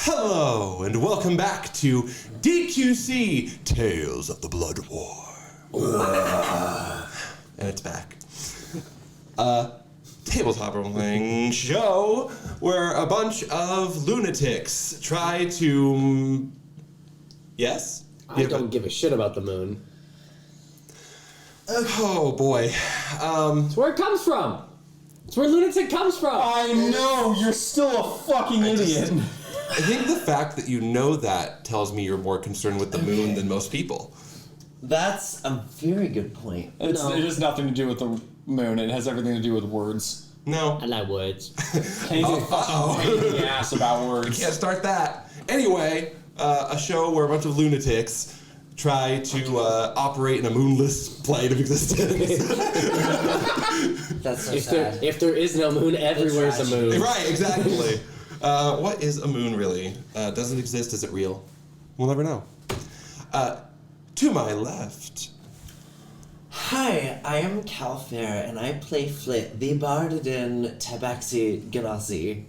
Hello, and welcome back to DQC Tales of the Blood War. And it's back. Tabletop role-playing show where a bunch of lunatics try to... Yes? I don't give a shit about the moon. Oh, boy. It's where it comes from. It's where lunatic comes from. I know, you're still a fucking idiot. I think the fact that you know that tells me you're more concerned with the moon than most people. That's a very good point. It has nothing to do with the moon. It has everything to do with words. No. I like words. Caine's a fucking pain in the ass about words. Can't start that. Anyway, a show where a bunch of lunatics try to operate in a moonless plane of existence. That's so sad. If there is no moon, everywhere's a moon. Right, exactly. What is a moon really? Does it exist? Is it real? We'll never know. To my left. Hi, I am Cal Faer, and I play Flit, the bard in Tabaxi Genasi.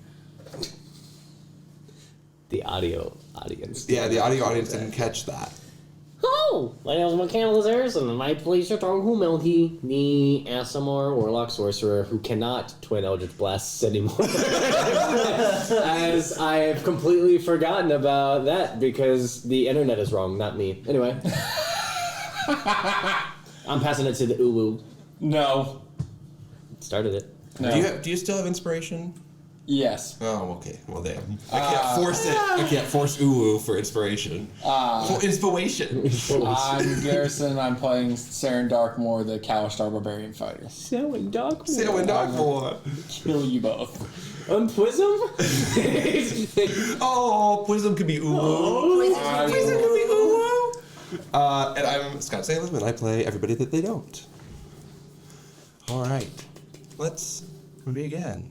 The audio audience. Yeah, the audio audience didn't catch that. Hello, my name is Caine Harrison, and I play Strataru Mhelhie, the ASMR Warlock Sorcerer who cannot twin Eldritch Blasts anymore. As I have completely forgotten about that because the internet is wrong, not me. Anyway. I'm passing it to the Ulu. No. Started it. No. Do you still have inspiration? Yes. Oh, okay. Well, damn. I can't force it. I can't force Uwu for inspiration. For inspiration. I'm Garrison, and I'm playing Seren Darkmore, the Kalistar Barbarian Fighter. Seren Darkmore. Seren Darkmore. Kill you both. Prism? Oh, Prism could be Uwu. Prism could be Uwu. And I'm Scott Salem, and I play everybody that they don't. All right. Let's begin.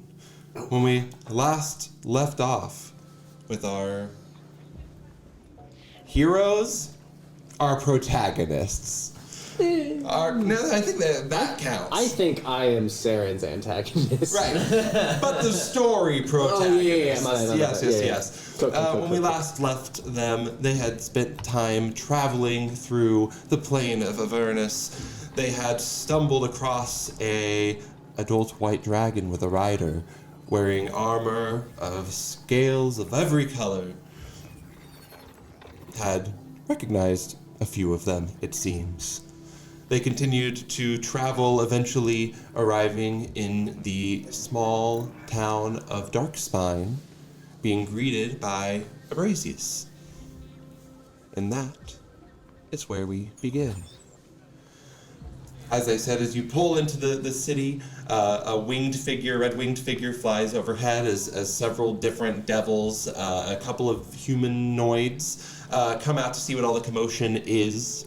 When we last left off with our heroes, our protagonists. I think that counts. I think I am Seren's antagonist. Right. But the story protagonists. Oh, yeah. Yes. When we last left them, they had spent time traveling through the plane of Avernus. They had stumbled across a adult white dragon with a rider, wearing armor of scales of every color. Had recognized a few of them, it seems. They continued to travel, eventually arriving in the small town of Darkspine, being greeted by Abrazeus. And that is where we begin. As I said, as you pull into the city, a red winged figure flies overhead as several different devils, a couple of humanoids come out to see what all the commotion is.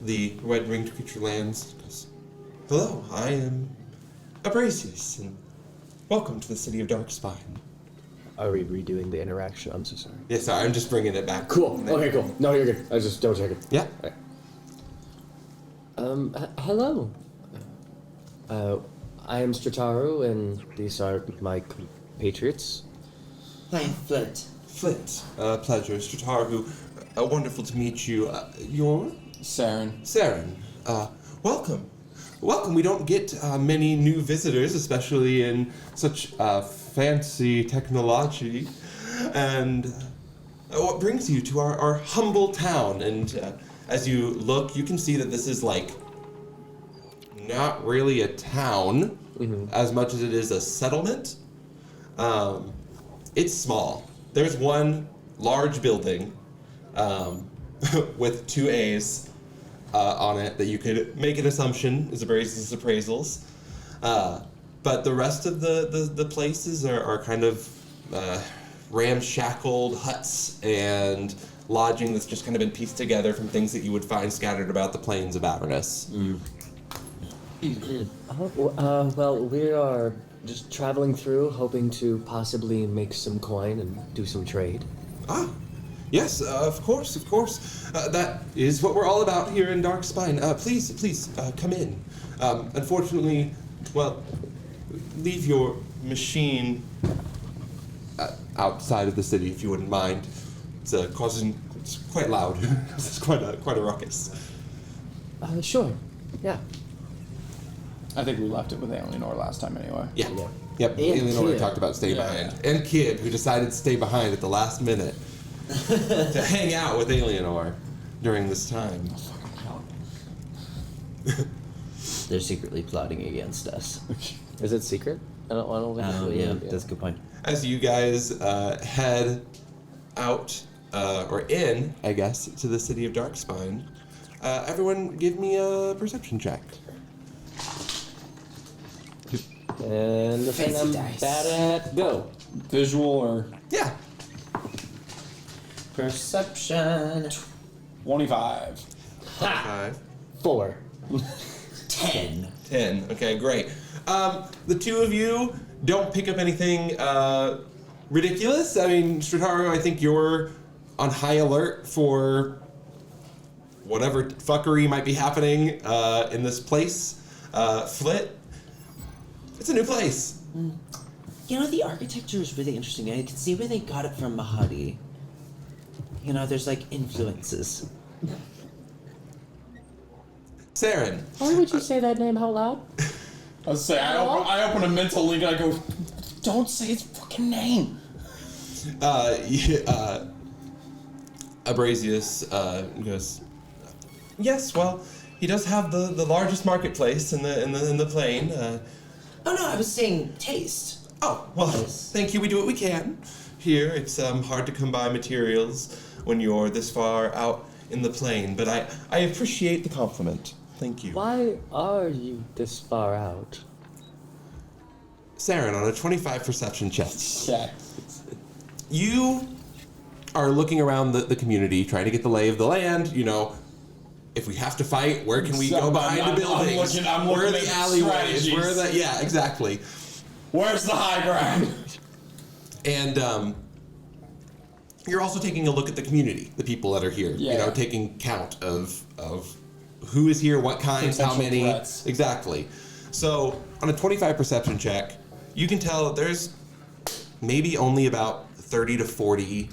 The red winged creature lands and goes, "Hello, I am Abrazeus, and welcome to the city of Darkspine." Are we redoing the interaction? I'm so sorry. Yeah, sorry, I'm just bringing it back. Cool. Okay, cool. No, you're good. I was just double checking. Yeah. Right. Hello. I am Strataru, and these are my compatriots. Hi, Flit. Flit, pleasure. Strataru, wonderful to meet you. You're? Seren. Seren. Welcome. Welcome. We don't get many new visitors, especially in such fancy technology. And what brings you to our humble town? And as you look, you can see that this is like not really a town as much as it is a settlement. It's small. There's one large building with 2 A's on it that you could make an assumption is Abrazeus' appraisals. But the rest of the places are kind of ramshackled huts and lodging that's just kind of been pieced together from things that you would find scattered about the plains of Avernus. Well, we are just traveling through, hoping to possibly make some coin and do some trade. Ah, yes, of course. That is what we're all about here in Darkspine. Please, come in. Unfortunately, well, leave your machine outside of the city, if you wouldn't mind. It's it's quite loud. It's quite a ruckus. Sure. Yeah. I think we left it with Eleanor last time anyway. Yeah. Yeah. Yep. And Eleanor Kid. talked about staying Yeah. behind. And Kid, who decided to stay behind at the last minute to hang out with Eleanor during this time. They're secretly plotting against us. Is it secret? I don't think Oh, it's yeah, really- that's a good point. As you guys head out, or in, I guess, to the city of Darkspine, everyone give me a perception check. And the thing Fancy I'm dice. bad at, go. Visual or Yeah. Perception. 25. Ha! 5. 4. 10. 10. Okay, great. The two of you don't pick up anything ridiculous. I mean, Strataru, I think you're on high alert for whatever fuckery might be happening in this place. Flit, it's a new place. You know, the architecture is really interesting. I can see where they got it from Mhelhie. You know, there's like influences. Seren, Why would you say that name out loud? I was saying, I open a mental link and I go, don't say its fucking name. Abrazeus goes, yes, well, he does have the largest marketplace in the plane. Oh no, I was saying taste. Oh, well, Yes. thank you. We do what we can. Here, it's hard to come by materials when you're this far out in the plane, but I appreciate the compliment. Thank you. Why are you this far out? Seren, on a 25 perception check, Yeah. you are looking around the community, trying to get the lay of the land. You know, if we have to fight, where can we So go behind I'm the buildings? I'm where are looking the at alleyways? Where are strategies. the... Yeah, exactly. Where's the high ground? And you're also taking a look at the community, the people that are here. You Yeah. know, taking count of who is here, what kinds, how Potential many. threats. Exactly. So on a 25 perception check, you can tell there's maybe only about 30 to 40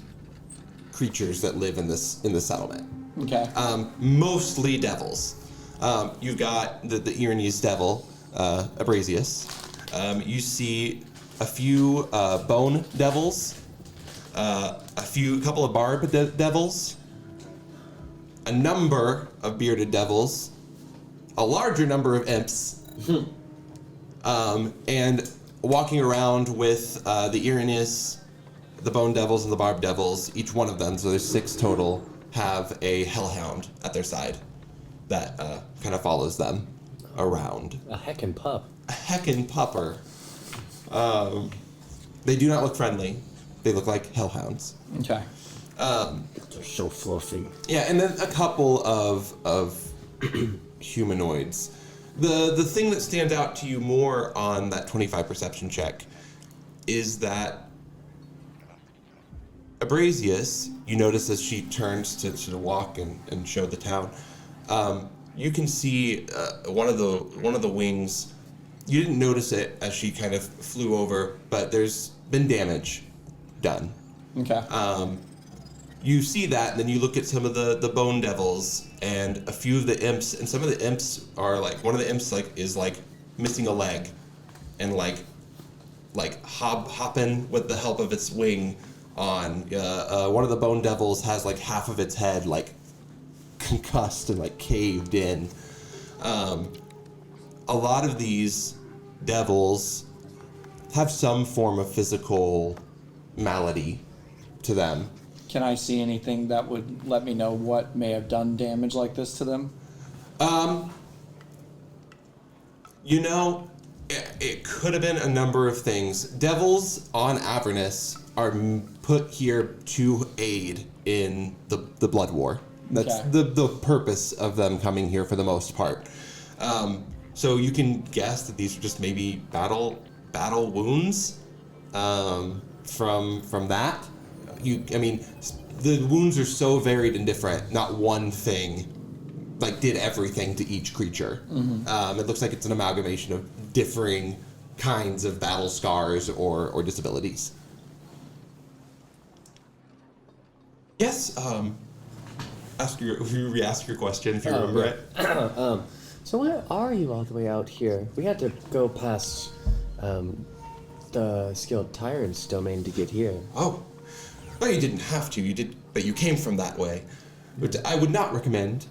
creatures that live in this settlement. Okay. Mostly devils. You've got the Iranese devil, Abrazeus. You see a few bone devils, a couple of barb devils, a number of bearded devils, a larger number of imps, and walking around with the Iranese, the bone devils, and the barb devils. Each one of them, so there's 6 total, have a hellhound at their side that kind of follows them around. A heckin' pup. A heckin' pupper. They do not look friendly. They look like hellhounds. Okay. They're so fluffy. Yeah, and then a couple of humanoids. The thing that stands out to you more on that 25 perception check is that Abrazeus, you notice as she turns to walk and show the town, you can see one of the wings. You didn't notice it as she kind of flew over, but there's been damage done. Okay. You see that, and then you look at some of the bone devils and a few of the imps, and some of the imps are like, one of the imps is missing a leg, and hopping with the help of its wing on. One of the bone devils has like half of its head concussed and caved in. A lot of these devils have some form of physical malady to them. Can I see anything that would let me know what may have done damage like this to them? You know, it could have been a number of things. Devils on Avernus are put here to aid in the blood war. That's Okay. the purpose of them coming here for the most part. So you can guess that these are just maybe battle wounds from that. The wounds are so varied and different. Not one thing did everything to each creature. Mm-hmm. It looks like it's an amalgamation of differing kinds of battle scars or disabilities. Yes, you re-ask your question if you remember it. So why are you all the way out here? We had to go past the skilled tyrant's domain to get here. Oh, well, you didn't have to. You did, but you came from that way. But I would not recommend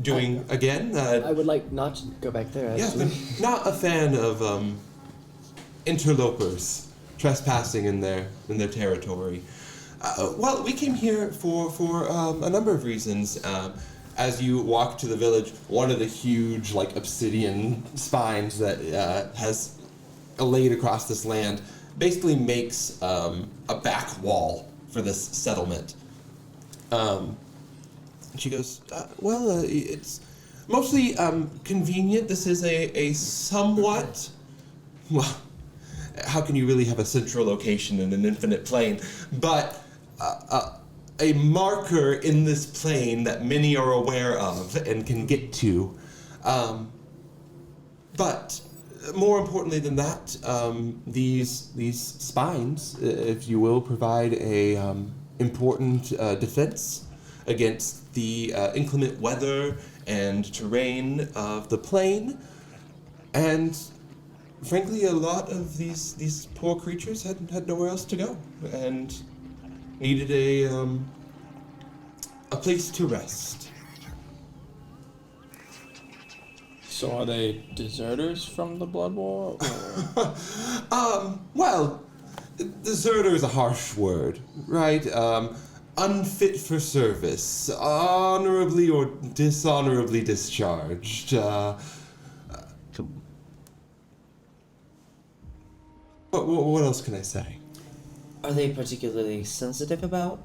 doing again. I would like not to go back there. Yeah, Actually. I'm not a fan of interlopers trespassing in their territory. Well, we came here for a number of reasons. As you walk to the village, one of the huge, like, obsidian spines that has laid across this land basically makes a back wall for this settlement. And she goes, well, it's mostly convenient. This is a somewhat, well, how can you really have a central location in an infinite plane? But a marker in this plane that many are aware of and can get to. But more importantly than that, these spines, if you will, provide a important defense against the inclement weather and terrain of the plane. And frankly, a lot of these poor creatures had nowhere else to go and needed a place to rest. So are they deserters from the Blood War? Or? Well, deserter is a harsh word, right? Unfit for service, honorably or dishonorably discharged. What else can I say? Are they particularly sensitive about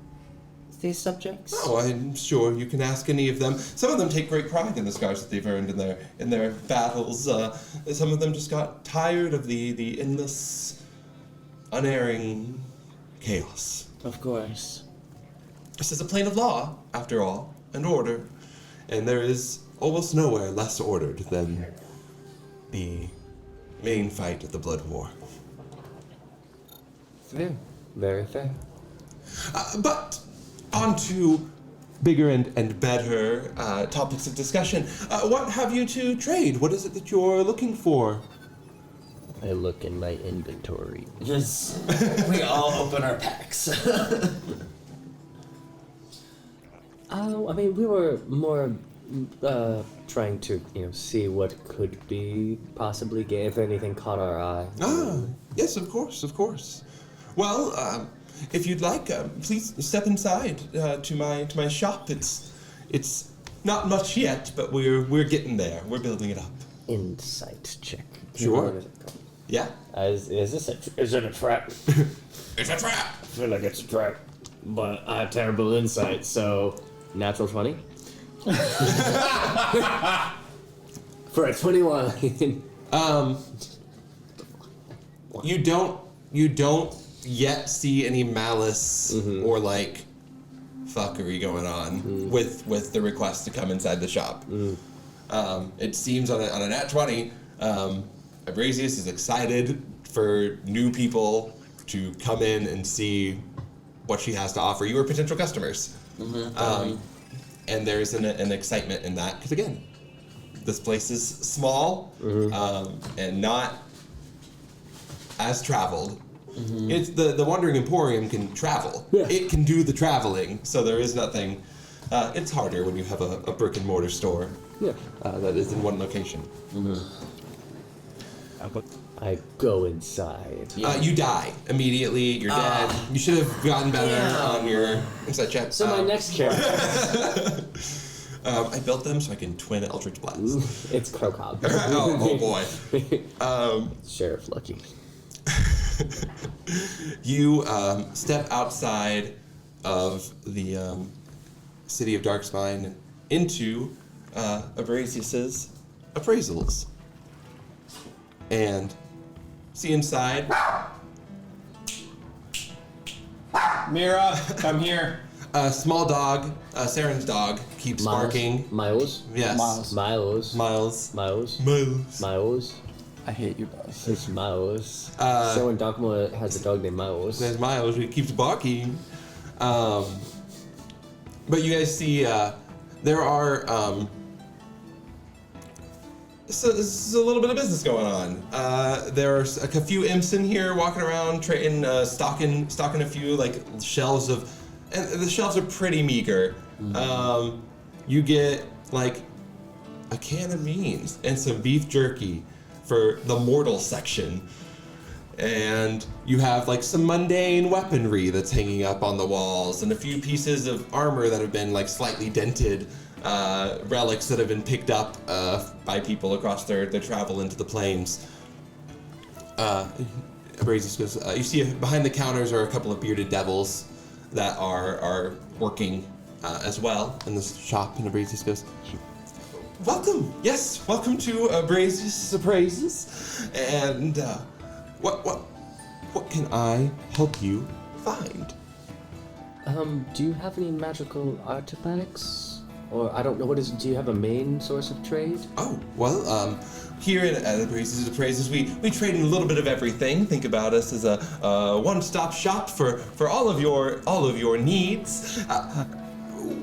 these subjects? Oh, I'm sure you can ask any of them. Some of them take great pride in the scars that they've earned in their battles. Some of them just got tired of the endless, unerring chaos. Of course. This is a plane of law, after all, and order, and there is almost nowhere less ordered than the main fight of the Blood War. Fair. Very fair. But on to bigger and better topics of discussion. What have you to trade? What is it that you're looking for? I look in my inventory. Yes. We all open our packs. I mean, we were more trying to, see what could be possibly gained, if anything caught our eye. Ah, yes, of course. Well, if you'd like, please step inside to my shop. It's not much yet, but we're getting there. We're building it up. Insight check. Sure. What is it called? Yeah. Is it a trap? It's a trap. I feel like it's a trap, but I have terrible insight, so natural 20. For a 21. You don't yet see any malice or like fuckery going on with the request to come inside the shop. It seems on a nat 20, Abrazeus is excited for new people to come in and see what she has to offer. You are potential customers. And there's an excitement in that, because again, this place is small and not as traveled. It's the Wandering Emporium can travel. Yeah. It can do the traveling, so there is nothing. It's harder when you have a brick and mortar store that is in one location. I go inside. You die immediately. You're dead. You should have gotten better on your insight check. So my next character, I built them so I can twin Eldritch Blast. it's Crowe Cobb. oh boy. Sheriff Lucky. You step outside of the city of Darkspine into Abrazeus's appraisals. And see inside. Mira, come here. A small dog, Seren's dog, keeps barking. Miles. Yes. Miles. Miles. I hate you both. It's Miles. Seren Darkmore has a dog named Miles. There's Miles, who keeps barking. But you guys see, there are, so this is a little bit of business going on. There's a few imps in here walking around, trading, stocking a few like shelves of, and the shelves are pretty meager. You get like a can of beans and some beef jerky for the mortal section. And you have like some mundane weaponry that's hanging up on the walls and a few pieces of armor that have been like slightly dented, relics that have been picked up by people across their travel into the plains. Abrazeus goes, you see behind the counters are a couple of bearded devils that are working as well in this shop, and Abrazeus goes, welcome, yes, welcome to Abrazeus Appraises, and what can I help you find? Do you have any magical artifacts? Or I don't know, do you have a main source of trade? Oh, well, here at Abrazeus Appraises, we trade in a little bit of everything. Think about us as a one-stop shop for all of your needs.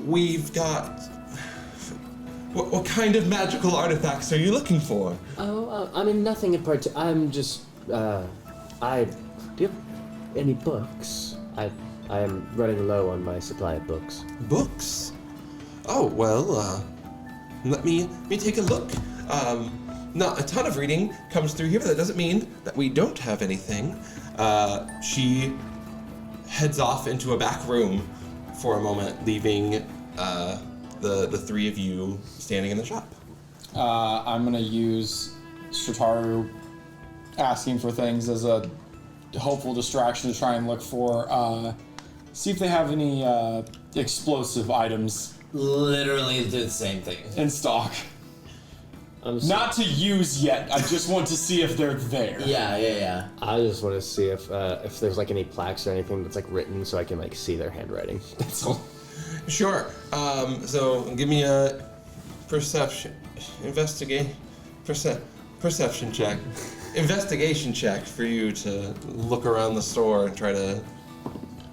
We've got. What kind of magical artifacts are you looking for? Oh, I mean nothing in particular. I'm just. Do you have any books? I am running low on my supply of books. Books? Oh, well, let me take a look. Not a ton of reading comes through here, but that doesn't mean that we don't have anything. She heads off into a back room for a moment, leaving the three of you standing in the shop. I'm gonna use Strataru asking for things as a hopeful distraction to try and look for, see if they have any explosive items. Literally do the same thing. In stock. Not to use yet, I just want to see if they're there. Yeah. I just want to see if there's like any plaques or anything that's like written so I can like see their handwriting. That's all. Sure. So give me a perception check. Investigation check for you to look around the store and try to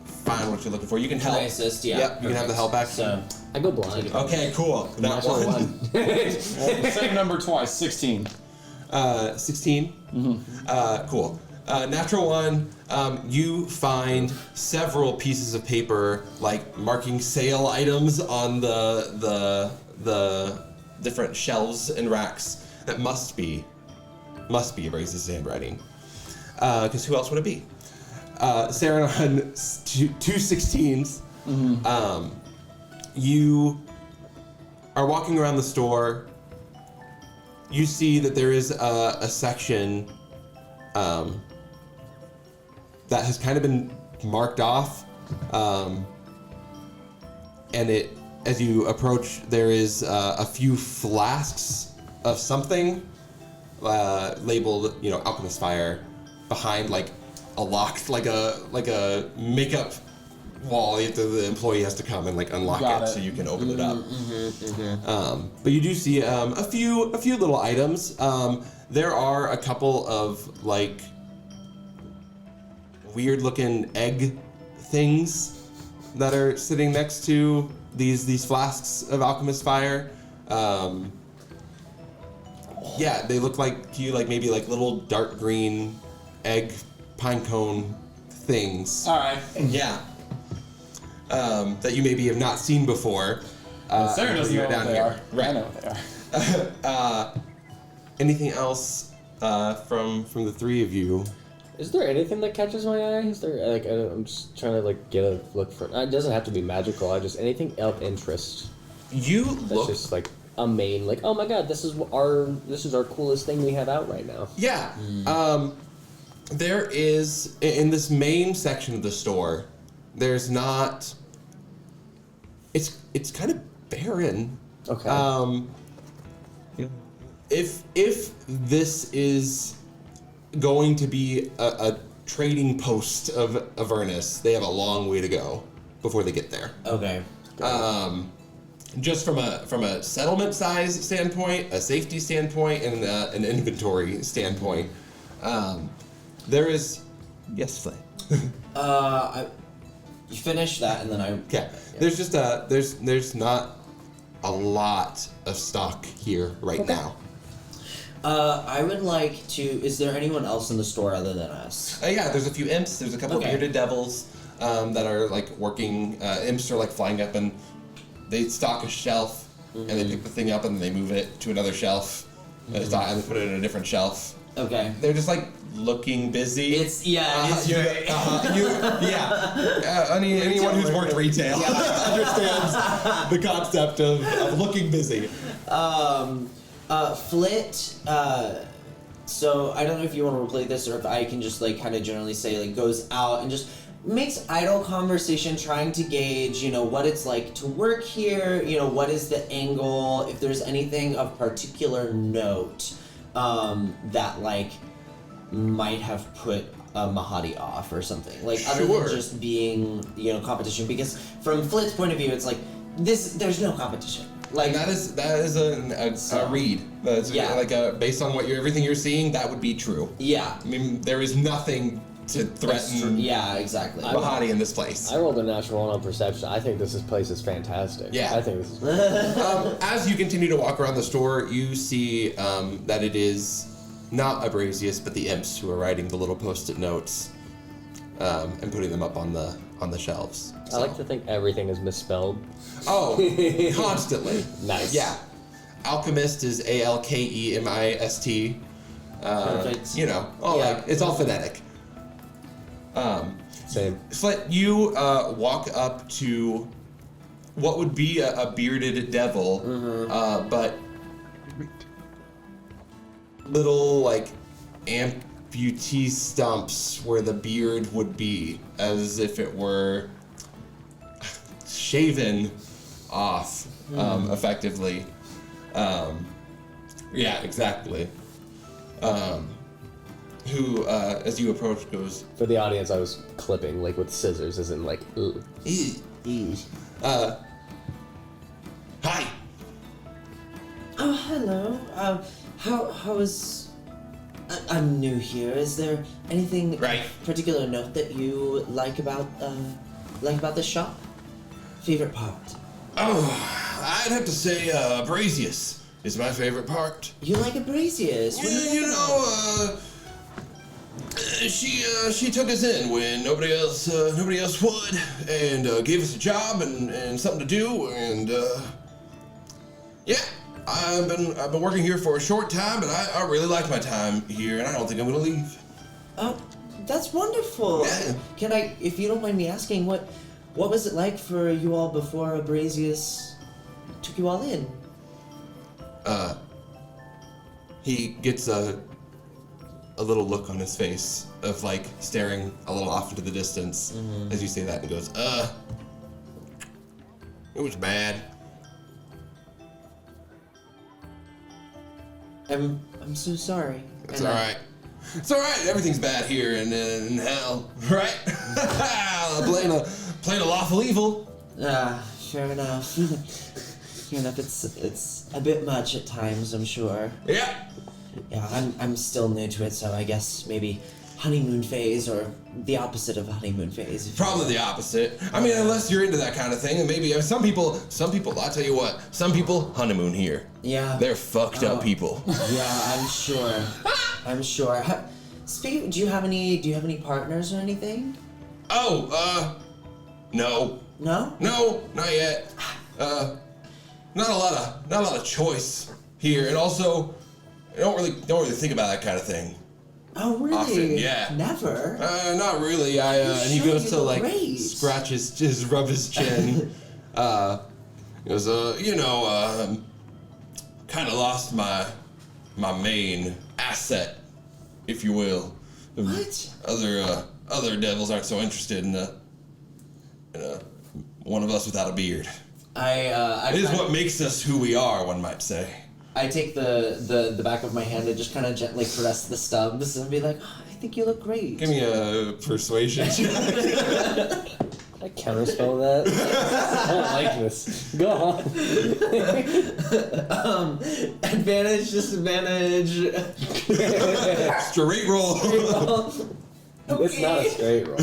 find what you're looking for. You can help. Can I assist? Yeah. Yep, you can have the help action. So I go blind. Okay, cool. That Natural one. Well, same number twice, 16. 16? Mm-hmm. Cool. Natural one, you find several pieces of paper, like marking sale items on the different shelves and racks that must be Abrazeus' handwriting. Because who else would it be? Seren on two 16s. Mm-hmm. You are walking around the store. You see that there is a section that has kind of been marked off, and it, as you approach, there is a few flasks of something labeled, Alchemist Fire, behind like a lock, like a makeup wall. The employee has to come and like unlock it so you can open it up. But you do see a few little items. There are a couple of like weird looking egg things that are sitting next to these flasks of Alchemist Fire. Yeah, they look like to you like maybe like little dark green egg pine cone things. All right. Yeah. That you maybe have not seen before. Sarah doesn't know what they are. Right. I know what they are. Anything else from the three of you? Is there anything that catches my eye? Is there like I'm just trying to like get a look for? It doesn't have to be magical. Anything of interest. You That's look just like a main like, oh my god, this is our coolest thing we have out right now. Yeah. There is in this main section of the store. There's not. It's kind of barren. Okay. If this is going to be a trading post of Avernus, they have a long way to go before they get there. okay. Just from a settlement size standpoint, a safety standpoint, and an inventory standpoint, there is. Yes, Flay. You finish that, and then I. Okay. There's just there's not a lot of stock here right now. I would like to. Is there anyone else in the store other than us? Yeah, there's a few imps. There's a couple Okay. bearded devils that are like working. Imps are like flying up and they stock a shelf and they pick the thing up and then they move it to another shelf and they put it in a different shelf. Okay. They're just like looking busy. It's it's anyone who's worked retail understands the concept of looking busy. Flit. So I don't know if you want to replay this or if I can just like kind of generally say like goes out and just makes idle conversation trying to gauge, what it's like to work here, what is the angle, if there's anything of particular note that like might have put Mhelhie off or something. Like other than just being, competition, because from Flit's point of view it's like there's no competition. Like that is a read. That's like based on everything you're seeing, that would be true. Yeah. I mean, there is nothing to threaten. Yeah, exactly. Mhelhie in this place. I rolled a natural one on perception. I think this place is fantastic. Yeah. I think this is. As you continue to walk around the store, you see that it is not Abrazeus, but the imps who are writing the little post-it notes and putting them up on the shelves. I like to think everything is misspelled. Oh, constantly. Nice. Yeah. Alchemist is ALKEMIST. Perfect. Like it's all phonetic. Same. Flit, you walk up to what would be a bearded devil, but little like amputee stumps where the beard would be, as if it were shaven off, effectively. Yeah, exactly. Who, as you approach, goes, For the audience, I was clipping like with scissors, as in like. Ugh. hi. Oh, hello. How is... I'm new here. Is there anything particular note that you like about this shop? Favorite part? Oh, I'd have to say Abrazeus is my favorite part. You like Abrazeus? What do you like about it? She took us in when nobody else would, and gave us a job and something to do, and yeah, I've been working here for a short time, but I really like my time here, and I don't think I'm gonna leave. Oh, that's wonderful. Yeah. Can I, if you don't mind me asking, what was it like for you all before Abrazeus took you all in? He gets a little look on his face of like staring a little off into the distance as you say that, and goes, it was bad. I'm so sorry. It's alright. It's alright, everything's bad here in hell, right? Playing a lawful evil. Fair enough. Fair enough. It's a bit much at times, I'm sure. Yeah. Yeah, I'm still new to it, so I guess maybe honeymoon phase or the opposite of honeymoon phase. Probably the opposite. I mean, unless you're into that kind of thing, and maybe some people, I'll tell you what, some people honeymoon here. Yeah. They're fucked up people. Yeah, I'm sure. Speaking, do you have any partners or anything? Oh, no. No? No, not yet. Not a lot of choice here, and also, I don't really think about that kind of thing. Oh, really? Often, yeah. Never? Not really. And he goes to like great. scratch rub his chin. He goes, kind of lost my main asset, if you will. What? Other devils aren't so interested in one of us without a beard. It is what makes us who we are, one might say. I take the back of my hand and just kind of gently caress the stubs and be like, oh, I think you look great. Give me a persuasion check. I counterspell that. I don't like this. Go on. Advantage, disadvantage. Straight roll. It's not a straight roll.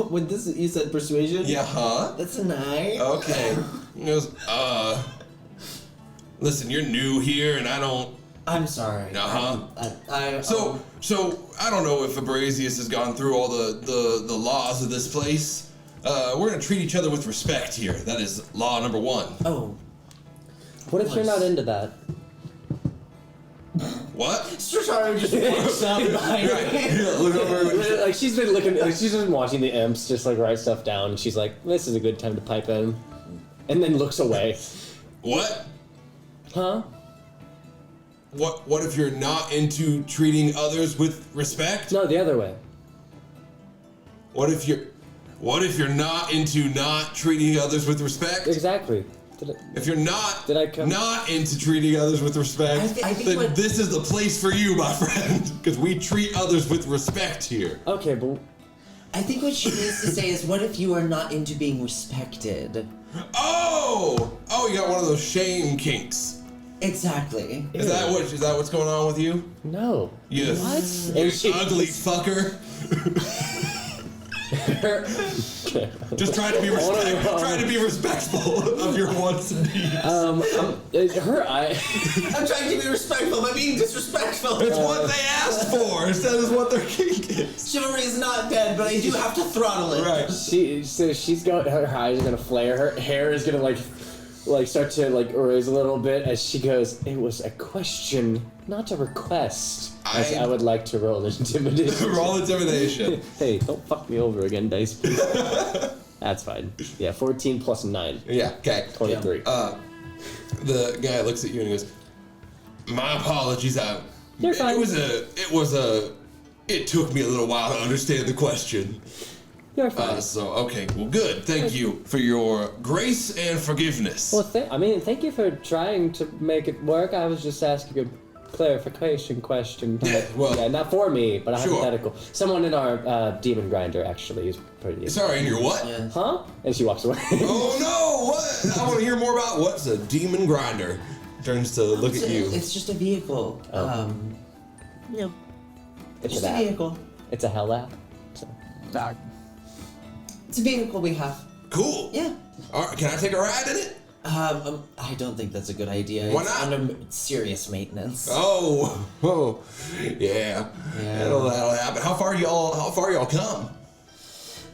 When this you said persuasion? Yeah, huh? That's a 9. Okay. He goes, listen, you're new here, and I don't. I'm sorry. Uh-huh. So I don't know if Abrazeus has gone through all the laws of this place. We're gonna treat each other with respect here. That is law number 1. Oh. What if you're not into that? What? Strataru just walks up behind me. Look over. Like she's been watching the imps just like write stuff down. And she's like, this is a good time to pipe in, and then looks away. What? Huh? What if you're not into treating others with respect? No, the other way. What if you're not into not treating others with respect? Exactly. If you're not come? not into treating others with respect, I think then what- this is the place for you, my friend. Because we treat others with respect here. Okay, but I think what she needs to say is, what if you are not into being respected? Oh, you got one of those shame kinks. Exactly. Is that what's going on with you? no. You What? you ugly fucker. Just trying to be respectful of your wants and needs. Her eye. I'm trying to be respectful by being disrespectful. It's what they asked for. That is what their kink is. Chivalry is not dead, but I do have to throttle it. Right. She's going. Her eyes are gonna flare. Her hair is gonna like start to like raise a little bit as she goes. It was a question, not a request. I would like to roll intimidation. Roll intimidation. Hey, don't fuck me over again, dice. That's fine. Yeah, 14 plus 9. Yeah. Okay. 23. The guy looks at you and he goes, "My apologies. You're fine. It took me a little while to understand the question. You're fine. Okay. Well, good. Thank you for your grace and forgiveness." Well, thank you for trying to make it work. I was just asking a clarification question. Yeah, well, yeah, not for me, but a sure. hypothetical. Someone in our demon grinder actually is pretty. Sorry, and you're what? Yeah. Huh? And she walks away. Oh no! What? I want to hear more about what's a demon grinder. Turns to look at you. It's just a vehicle. No. It's Just a an app. vehicle. It's a hell app. So. It's a vehicle we have. Cool. Yeah. All right, can I take a ride in it? I don't think that's a good idea. Why It's not? under serious maintenance. Oh, yeah. That'll happen. How far y'all come?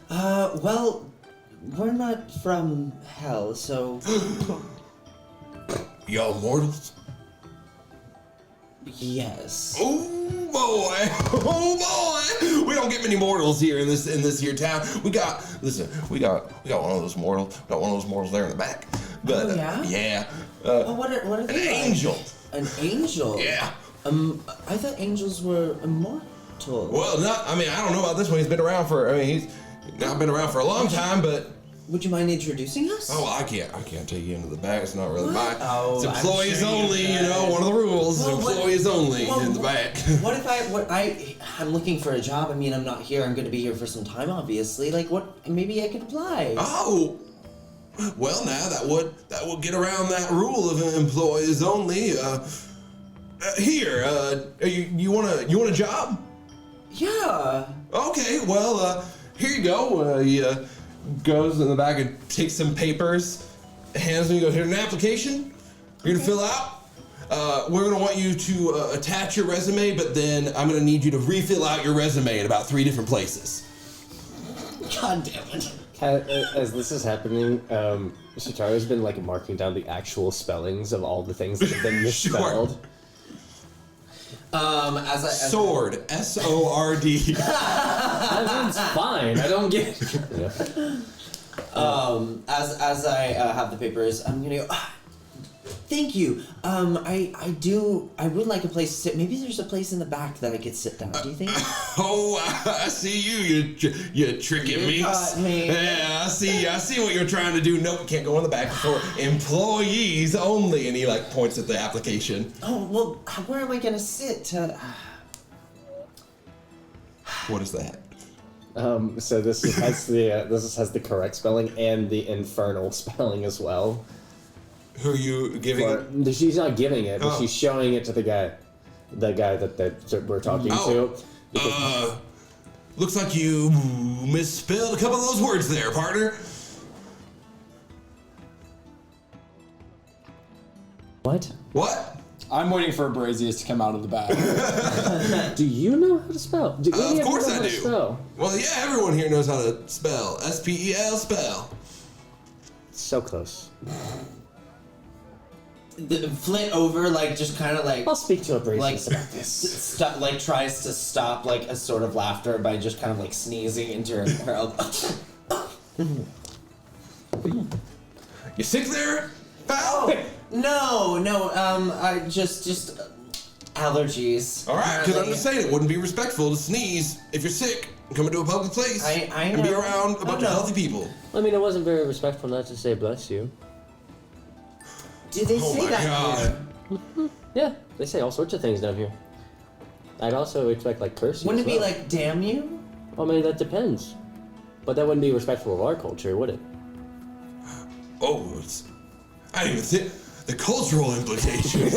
Well, we're not from hell, so Y'all mortals? yes. Oh boy! We don't get many mortals here in this here town. We got one of those mortals. Got one of those mortals there in the back. But Oh, yeah? yeah. Well, what are An they like? angel. An angel? Yeah. I thought angels were immortal. Well, I don't know about this one. He's been around for. He's not been around for a long time, but. Would you mind introducing us? Oh, I can't take you into the back. It's not really mine. Oh, It's I'm employees sure you only. can. One of the rules. Well, Employees only in the back. What if I'm looking for a job. I mean, I'm not here. I'm going to be here for some time, obviously. Like, what? Maybe I could apply. Oh, well, now that would get around that rule of employees only. Here, you want a job? Yeah. Okay, well, here you go. He goes in the back and takes some papers, hands me. He goes, here's an application. You're gonna fill out. We're gonna want you to attach your resume, but then I'm gonna need you to refill out your resume in about 3 different places. God damn it. As this is happening, Shitaro's been like marking down the actual spellings of all the things that have been misspelled. Sword, S-O-R-D. That means fine. I don't get it. Yeah. As I have the papers, I'm gonna go. Thank you. I would like a place to sit. Maybe there's a place in the back that I could sit down. Do you think? Oh, I see you. You tricking me. got me. Yeah, I see what you're trying to do. Nope, can't go in the back for employees only. And he points at the application. Oh well, where am I gonna sit? What is that? So this has the correct spelling and the infernal spelling as well. Who are you giving it? She's not giving it, but Oh. she's showing it to the guy that we're talking to. Looks like you misspelled a couple of those words there, partner. What? What? I'm waiting for Abrazeus to come out of the bag. Do you know how to spell? Do any Of you course know I how to do. spell? Well, yeah, everyone here knows how to spell. S-P-E-L spell. So close. Flit over, like, just kind of like I'll speak to Abrazeus like about this. like tries to stop like a sort of laughter by just kind of like sneezing into her elbow. You sick there, pal? No, I just allergies. All right, because I'm Apparently. just saying it wouldn't be respectful to sneeze if you're sick and come into a public place I and be know. around a bunch of healthy people. I mean, it wasn't very respectful not to say bless you. Do they Oh say my that God. here? Yeah, they say all sorts of things down here. I'd also expect like cursing. Wouldn't it as be well. like damn you? I mean, that depends. But that wouldn't be respectful of our culture, would it? Oh, I didn't even think the cultural implications.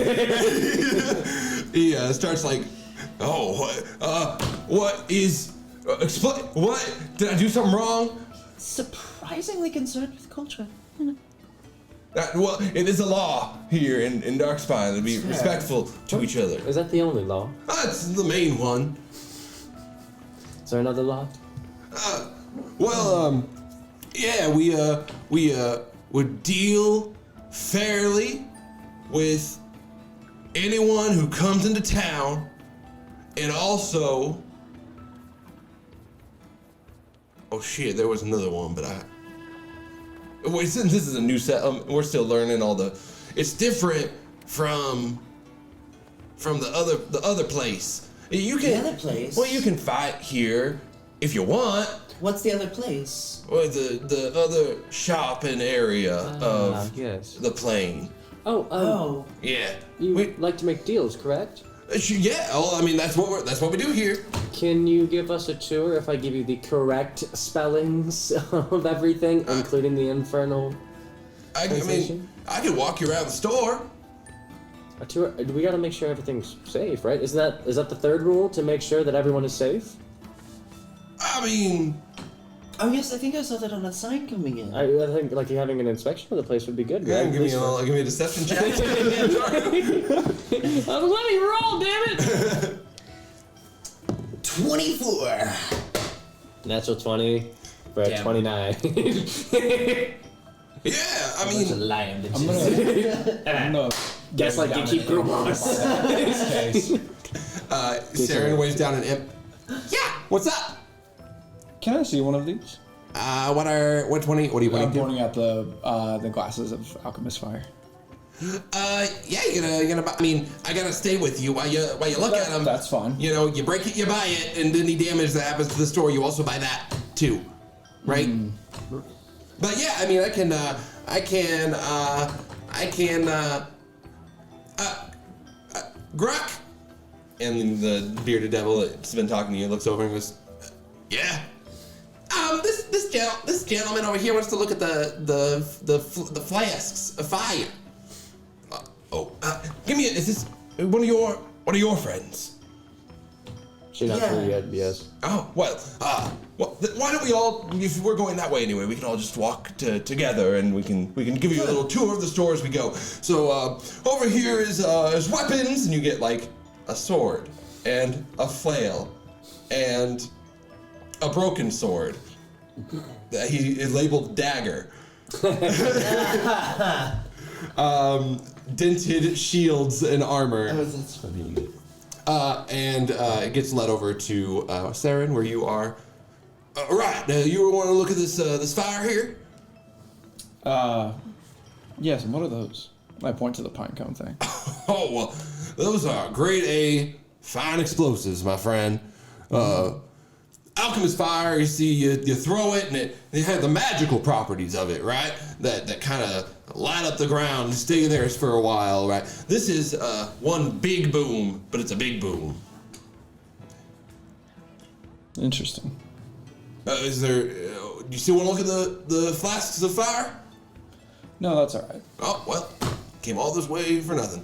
He starts like, what is, explain, what, did I do something wrong? Surprisingly concerned with culture. Well, it is a law here in Darkspine to be respectful to each other. Is that the only law? That's the main one. Is there another law? Yeah, we would deal fairly with anyone who comes into town, and also, oh shit, there was another one, but wait, since this is a new set, we're still learning all the. It's different from the other place. You can The other place? Well, you can fight here if you want. What's the other place? Well, the other shopping area of yes. the plane. Oh. Yeah. You like to make deals, correct? Yeah. Well, I mean, that's what we do here. Can you give us a tour if I give you the correct spellings of everything, including the infernal I mean, translation? I could walk you around the store. A tour? We gotta make sure everything's safe, right? Is that the third rule, to make sure that everyone is safe? I mean, Oh yes, I think I saw that on a sign coming in. I think like having an inspection of the place would be good, yeah, right? give me a deception check. Let me roll, damn it! 24. Natural 20 for Damn. 29. Yeah, I mean, Lion. I'm gonna Guess like you keep growing. Seren waves down an imp. Yeah. What's up? Can I see one of these? What are 20? What do you I'm want to do? pointing at the glasses of Alchemist Fire. Yeah, you're gonna. I mean, I gotta stay with you while you look at them. That's fine. You know, you break it, you buy it, and any damage that happens to the store, you also buy that too, right? But yeah, I mean, I can. Gruck, and the bearded devil that's been talking to you looks over and goes, yeah. This gentleman over here wants to look at the flasks of fire. Give me. Is this one of your friends? She's not through yet, yes. Oh well. Why don't we all? If we're going that way anyway, we can all just walk together, and we can give you a little tour of the store as we go. So over here is weapons, and you get like a sword and a flail and a broken sword that he is labeled dagger. Dented shields and armor. That's funny. And it gets led over to Seren, where you are. Right, you want to look at this fire here? Yes, and what are those? I point to the pine cone thing. Oh, well, those are grade A fine explosives, my friend. Alchemist fire, you see, you throw it, and it has the magical properties of it, right? That kind of light up the ground and stay there for a while, right? This is one big boom, but it's a big boom. Interesting. Is there? Do you still want to look at the flasks of fire? No, that's all right. Oh well. came all this way for nothing.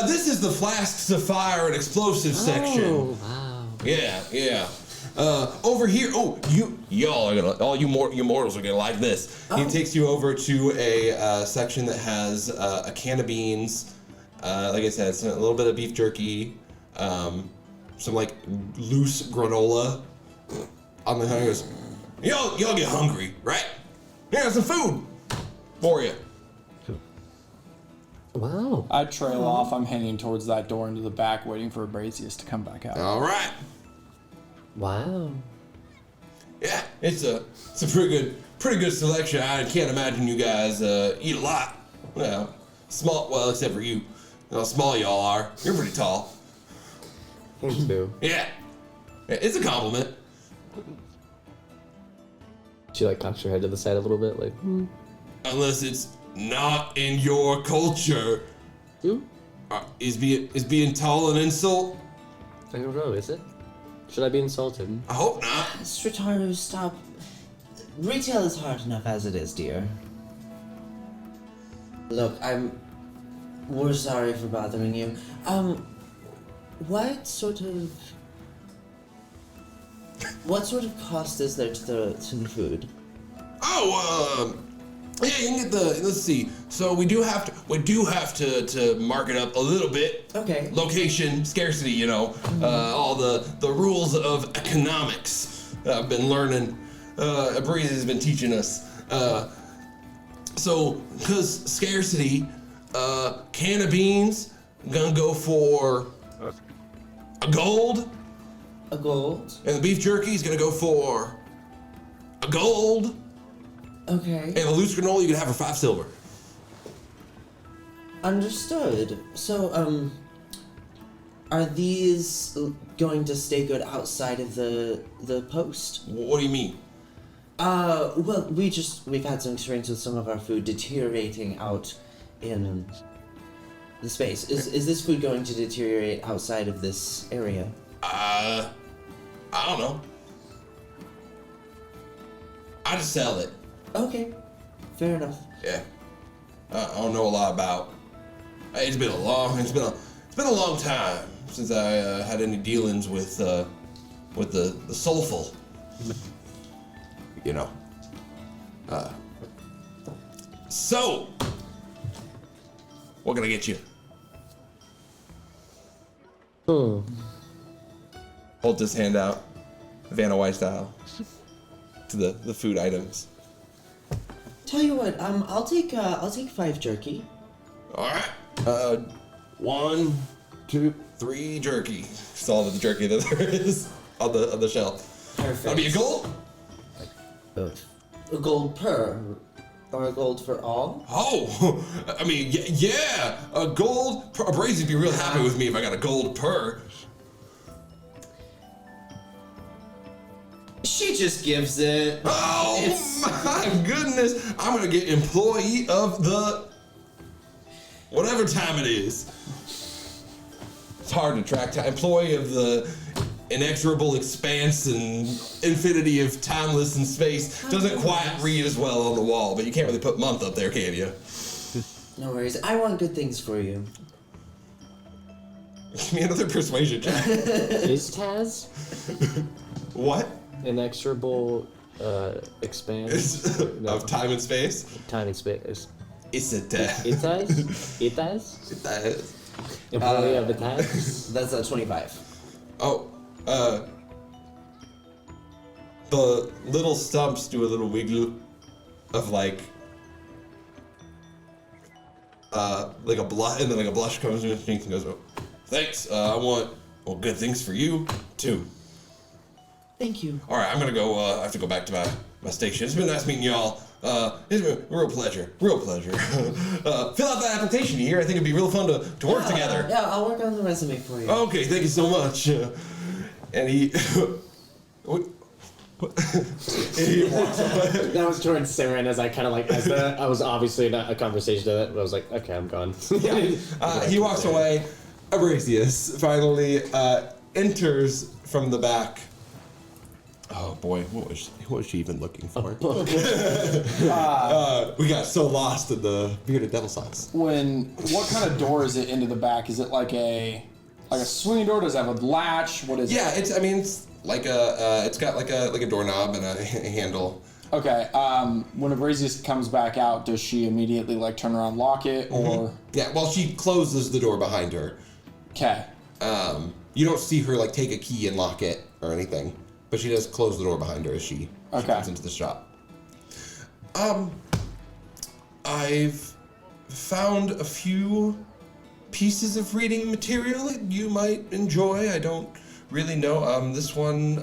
This is the flasks of fire and explosives section. Oh, wow. Yeah. Over here, y'all are gonna, all you mortals are gonna like this. He takes you over to a section that has a can of beans, like I said, a little bit of beef jerky, some like loose granola. On the he goes, y'all get hungry, right? Yeah, some food for you. Wow. I trail off. I'm hanging towards that door into the back, waiting for Abrazeus to come back out. All right. Wow. Yeah, it's a pretty good selection. I can't imagine you guys eat a lot. Well, except for you. You know how small y'all are. You're pretty tall. Thank you. Yeah, it's a compliment. She like cocks her head to the side a little bit, like. Unless it's not in your culture. Is being tall an insult? I don't know. Is it? Should I be insulted? I hope not. Strataru, stop. Retail is hard enough as it is, dear. Look, we're sorry for bothering you. What sort of cost is there to the food? Yeah, you can get let's see. So we do have to mark it up a little bit. Okay. Location, Scarcity, all the rules of economics that I've been learning. Abrazeus has been teaching us. So, because scarcity, can of beans gonna go for a gold. A gold. And the beef jerky is gonna go for a gold. Okay. And the loose granola you can have for 5 silver. Understood. So, are these going to stay good outside of the post? What do you mean? Well, we've had some experience with some of our food deteriorating out in the space. Is this food going to deteriorate outside of this area? I don't know. I just sell it. Okay, fair enough. Yeah. I don't know a lot about. It's been a long time since I had any dealings with the soulful. So, what can I get you? Hold this hand out, Vanna White style, to the food items. Tell you what, I'll take 5 jerky. All right. 1, 2, 3 jerky. It's all the jerky that there is on the shelf. Perfect. That'll be a gold. A gold per, or a gold for all? Oh, I mean, yeah, a gold per. Abrazeus would be real happy with me if I got a gold per. She just gives it. Oh my goodness! I'm gonna get employee of the whatever time it is. It's hard to track time. Employee of the inexorable expanse and infinity of timeless and space. Doesn't quite read as well on the wall, but you can't really put month up there, can you? No worries. I want good things for you. Give me another persuasion check. Is Taz What? inexorable expanse Of time and space? time and space? It's a death. It Taz? It Taz? It does. Employee of the Taz? That's a 25. Oh, the little stumps do a little wiggle of like a blush, and then like a blush comes in his cheeks and goes, oh, thanks, I want, good things for you, too. Thank you. All right, I'm gonna go, I have to go back to my station. It's been nice meeting y'all. It's been a real pleasure. Fill out that application here. I think it'd be real fun to work together. Yeah, I'll work on the resume for you. Okay, thank you so much. And he... he walks away. That was towards Seren as I kind of like, I was obviously not a conversation to that, but I was like, okay, I'm gone. He walks away. Abrazeus finally enters from the back Oh boy, what was she even looking for? We got so lost in the bearded devil sauce. What kind of door is it into the back? Is it like a swinging door? Does it have a latch? What is it? Yeah, it's like it's got like a doorknob and a handle. Okay. When Abrazeus comes back out, does she immediately like turn around, lock it, or? Yeah. Well, she closes the door behind her. Okay. You don't see her like take a key and lock it or anything, but she does close the door behind her as she comes into the shop. I've found a few pieces of reading material that you might enjoy. I don't really know. This one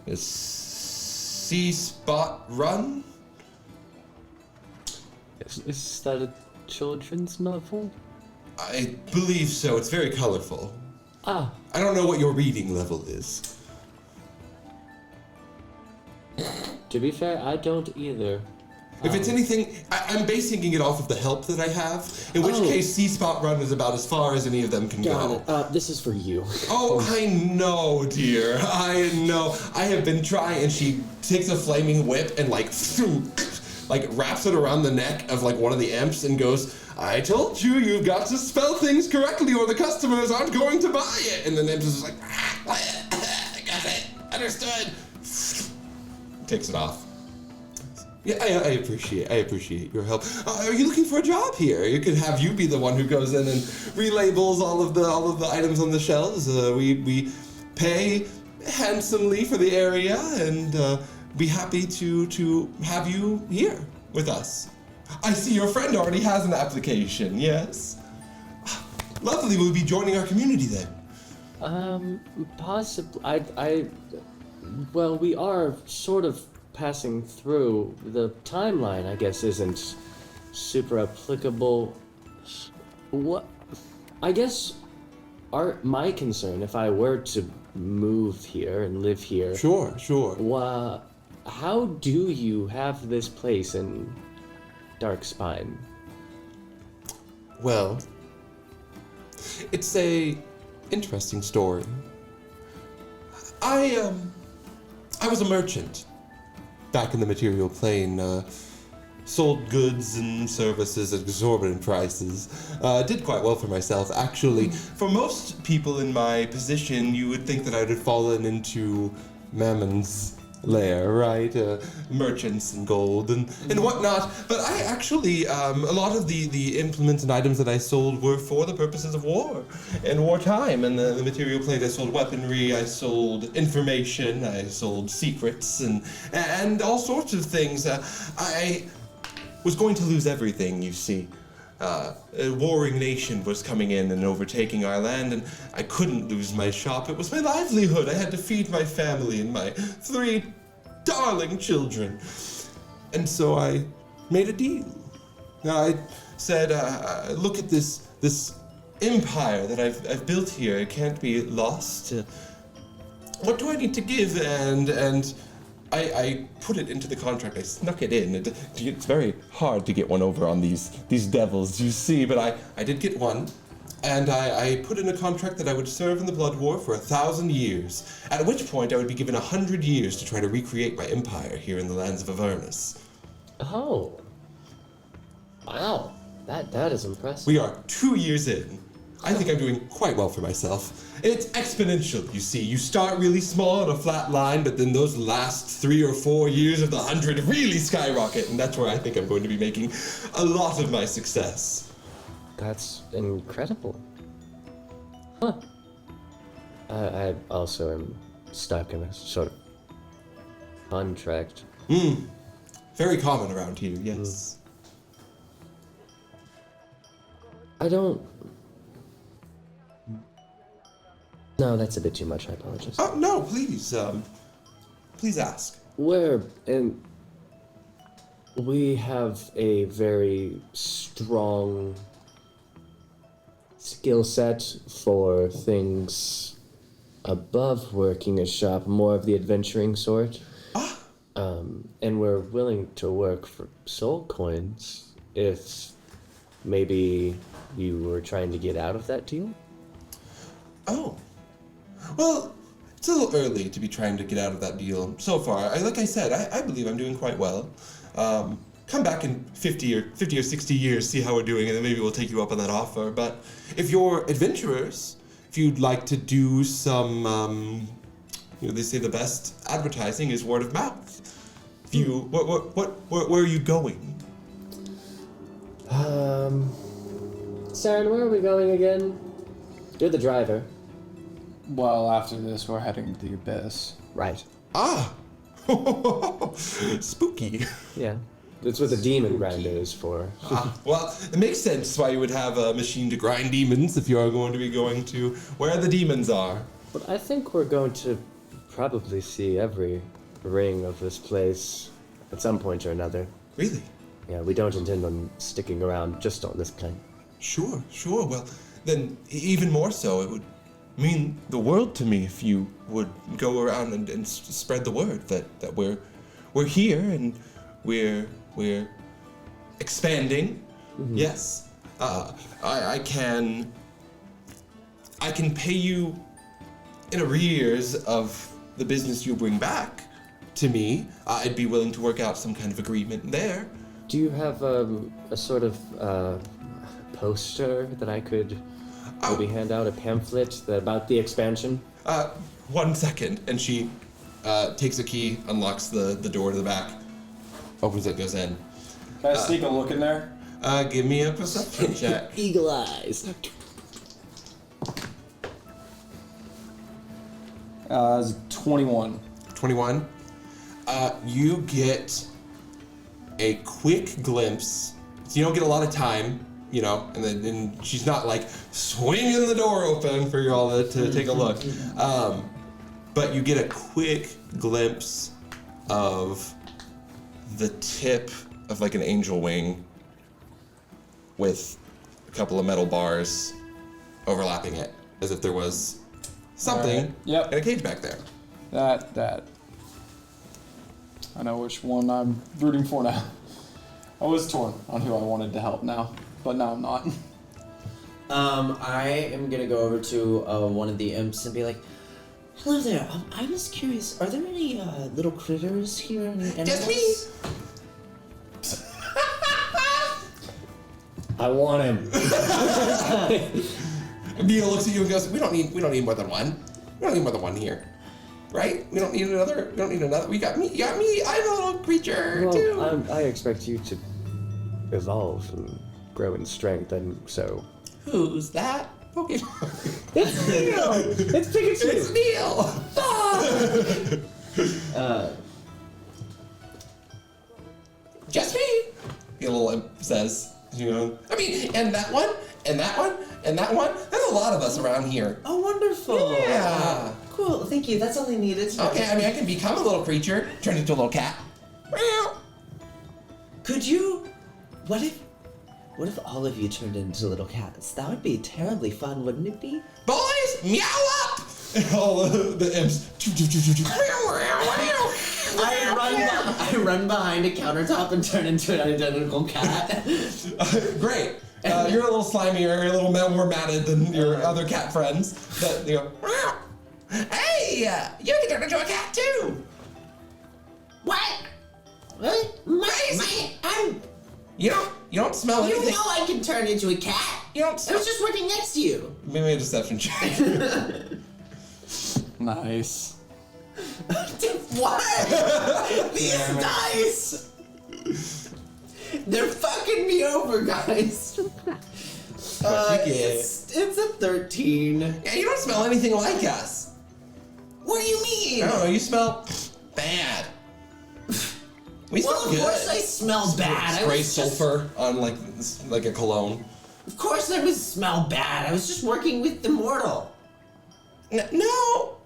is C Spot Run. Is that a children's novel? I believe so. It's very colorful. Ah. I don't know what your reading level is. To be fair, I don't either. If it's anything, I'm basing it off of the help that I have, in which case C-Spot Run is about as far as any of them can go. This is for you. Oh, I know, dear. I know. I have been trying, and she takes a flaming whip and like wraps it around the neck of like one of the imps and goes, I told you, you've got to spell things correctly or the customers aren't going to buy it. And the imp is just like, I got it, understood. Takes it off. Yeah, I appreciate your help. Are you looking for a job here? You could have you be the one who goes in and relabels all of the items on the shelves. We pay handsomely for the area and be happy to have you here with us. I see your friend already has an application. Yes. Lovely. We'll be joining our community then. Possibly. Well, we are sort of passing through. The timeline, I guess, isn't super applicable. What? I guess my concern, if I were to move here and live here. Sure. How do you have this place in Dark Spine? Well, it's a interesting story. I was a merchant back in the material plane, sold goods and services at exorbitant prices. Did quite well for myself, actually. For most people in my position, you would think that I would have fallen into Mammon's lair, right? Merchants and gold and whatnot. But I actually, a lot of the implements and items that I sold were for the purposes of war and wartime. And the material plane, I sold weaponry, I sold information, I sold secrets and all sorts of things. I was going to lose everything, you see. A warring nation was coming in and overtaking our land, and I couldn't lose my shop. It was my livelihood. I had to feed my family and my 3 darling children. And so I made a deal. I said, look at this empire that I've built here. It can't be lost. What do I need to give? And I put it into the contract. I snuck it in. It's very hard to get one over on these devils, you see, but I did get one. And I put in a contract that I would serve in the Blood War for 1,000 years, at which point I would be given 100 years to try to recreate my empire here in the lands of Avernus. Oh. Wow. That is impressive. We are 2 years in. I think I'm doing quite well for myself. It's exponential, you see. You start really small on a flat line, but then those last 3 or 4 years of the 100 really skyrocket, and that's where I think I'm going to be making a lot of my success. That's incredible. Huh. I also am stuck in a sort of contract. Very common around here, yes. I don't... No, that's a bit too much. I apologize. Oh, no, please. Please ask. We have a very strong skill set for things above working a shop, more of the adventuring sort. And we're willing to work for soul coins if maybe you were trying to get out of that deal. Oh. Well, it's a little early to be trying to get out of that deal so far. Like I said, I believe I'm doing quite well. Come back in 50 or 60 years, see how we're doing, and then maybe we'll take you up on that offer. But if you're adventurers, if you'd like to do some, they say the best advertising is word of mouth. If you, where are you going? Seren, where are we going again? You're the driver. Well, after this, we're heading to the abyss. Right. Ah! Spooky. Yeah. That's what the demon grinder is for. Well, it makes sense why you would have a machine to grind demons if you are going to be going to where the demons are. But I think we're going to probably see every ring of this place at some point or another. Really? Yeah, we don't intend on sticking around just on this kind. Sure. Well, then even more so, it would mean the world to me if you would go around and spread the word that we're here and we're expanding. Mm-hmm. Yes. I can pay you in arrears of the business you bring back to me. I'd be willing to work out some kind of agreement there. Do you have a sort of poster that I could maybe hand out, a pamphlet about the expansion? 1 second. And she takes a key, unlocks the door to the back, opens it, goes in. Can I sneak a look in there? Give me a perception check. Eagle eyes. It's 21. 21. You get a quick glimpse. So you don't get a lot of time, and then she's not like swinging the door open for you all to take a look. But you get a quick glimpse of the tip of like an angel wing with a couple of metal bars overlapping it, as if there was something Yep. in a cage back there. That. I know which one I'm rooting for now. I was torn on who I wanted to help now, but now I'm not. I am gonna go over to one of the imps and be like, "Hello there. I was curious. Are there any little critters here? Any animals?" Just me. I want him. Neil looks at you and goes, "We don't need more than one. We don't need more than one here, right? We don't need another. We got me. You got me. I'm a little creature too." Well, I expect you to evolve and grow in strength, and so. Who's that? Okay. It's Neil. It's Pikachu. It's Neil. Just me. The little imp says, I mean, and that one, and that one, and that one. There's a lot of us around here. Oh, wonderful. Yeah. Cool. Thank you. That's all I needed. Okay, I mean, I can become a little creature, turn into a little cat. Meow. Could you? What if all of you turned into little cats? That would be terribly fun, wouldn't it be? Boys, meow up! And all the imps. I run behind a countertop and turn into an identical cat. Great. You're a little slimier, a little more matted than your other cat friends. But you go, meow. Hey, you can turn into a cat too. What? Crazy! You don't smell anything. You know I can turn into a cat. You don't I smell. was just working next to you. Maybe a deception check. Nice. What? These dice! They're fucking me over, guys. It's a 13. Yeah, you don't smell anything like us. What do you mean? I don't know, you smell bad. We smell Well, of good. course I smell bad. Spray sulfur on like a cologne. Of course I would smell bad. I was just working with the mortal. No.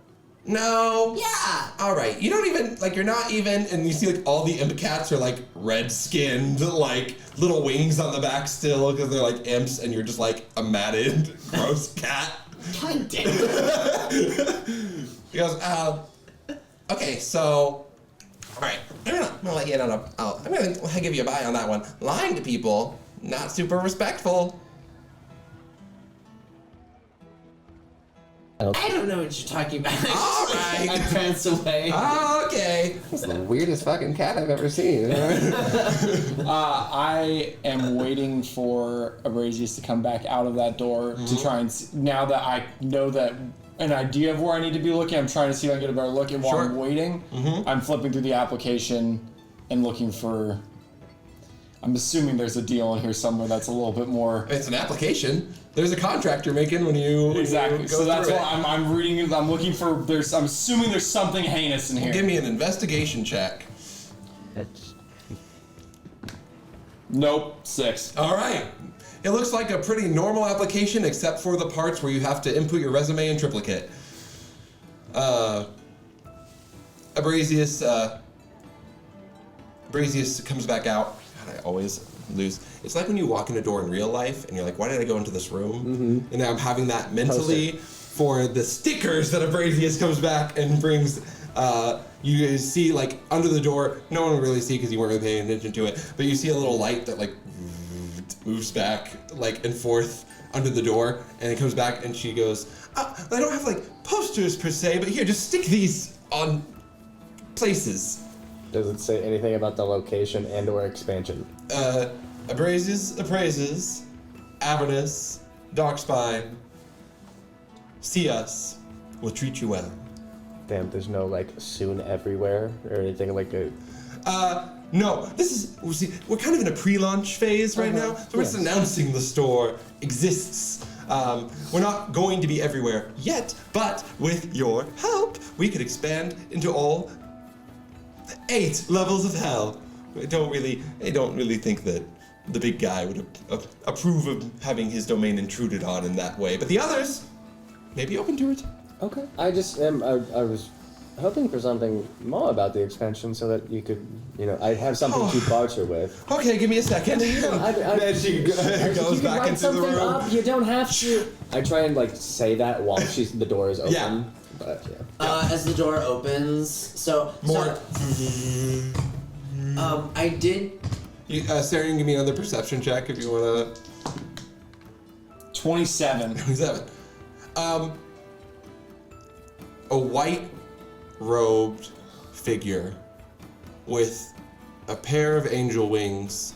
Yeah. All right. You don't even you're not even, and you see all the imp cats are red skinned, little wings on the back still because they're imps, and you're just a matted, gross cat. God damn it. He goes, okay, so, all right, I'm gonna let you in on I'm gonna give you a buy on that one. Lying to people, not super respectful. I don't know what you're talking about. All right. I prance away. Oh, okay. That's the weirdest fucking cat I've ever seen. I am waiting for Abrazeus to come back out of that door to try and see, now that I know that an idea of where I need to be looking, I'm trying to see if I can get a better look. And while I'm waiting, I'm flipping through the application and looking for. I'm assuming there's a deal in here somewhere that's a little bit more. It's an application. There's a contract you're making when you Exactly. go So that's through why it. I'm reading it. I'm looking for. I'm assuming there's something heinous in here. Give me an investigation check. Nope. 6. All right. It looks like a pretty normal application, except for the parts where you have to input your resume in triplicate. Abrazeus comes back out. God, I always lose. It's like when you walk in a door in real life, and you're like, why did I go into this room? And now I'm having that mentally for the stickers that Abrazeus comes back and brings. You guys see, like, under the door, no one will really see because you weren't really paying attention to it, but you see a little light that, like, moves back, like, and forth under the door, and it comes back, and she goes, I don't have, like, posters per se, but here, just stick these on places. Does it say anything about the location and or expansion? Abrazeus, Avernus, Darkspine, see us, we'll treat you well. Damn, there's no, like, soon everywhere or anything like a... No, we're kind of in a pre-launch phase right now, so we're just announcing the store exists. We're not going to be everywhere yet, but with your help, we could expand into all 8 levels of hell. I don't really think that the big guy would approve of having his domain intruded on in that way, but the others may be open to it. Okay. I just I was hoping for something more about the expansion so that you could, I'd have something to barter with. Okay, give me a second. Then she goes back into the room. Up. You don't have to. I try and say that while the door is open. Yeah. But yeah. As the door opens, I did. Sarah, you can give me another perception check if you want to. 27. 27. A white-robed figure with a pair of angel wings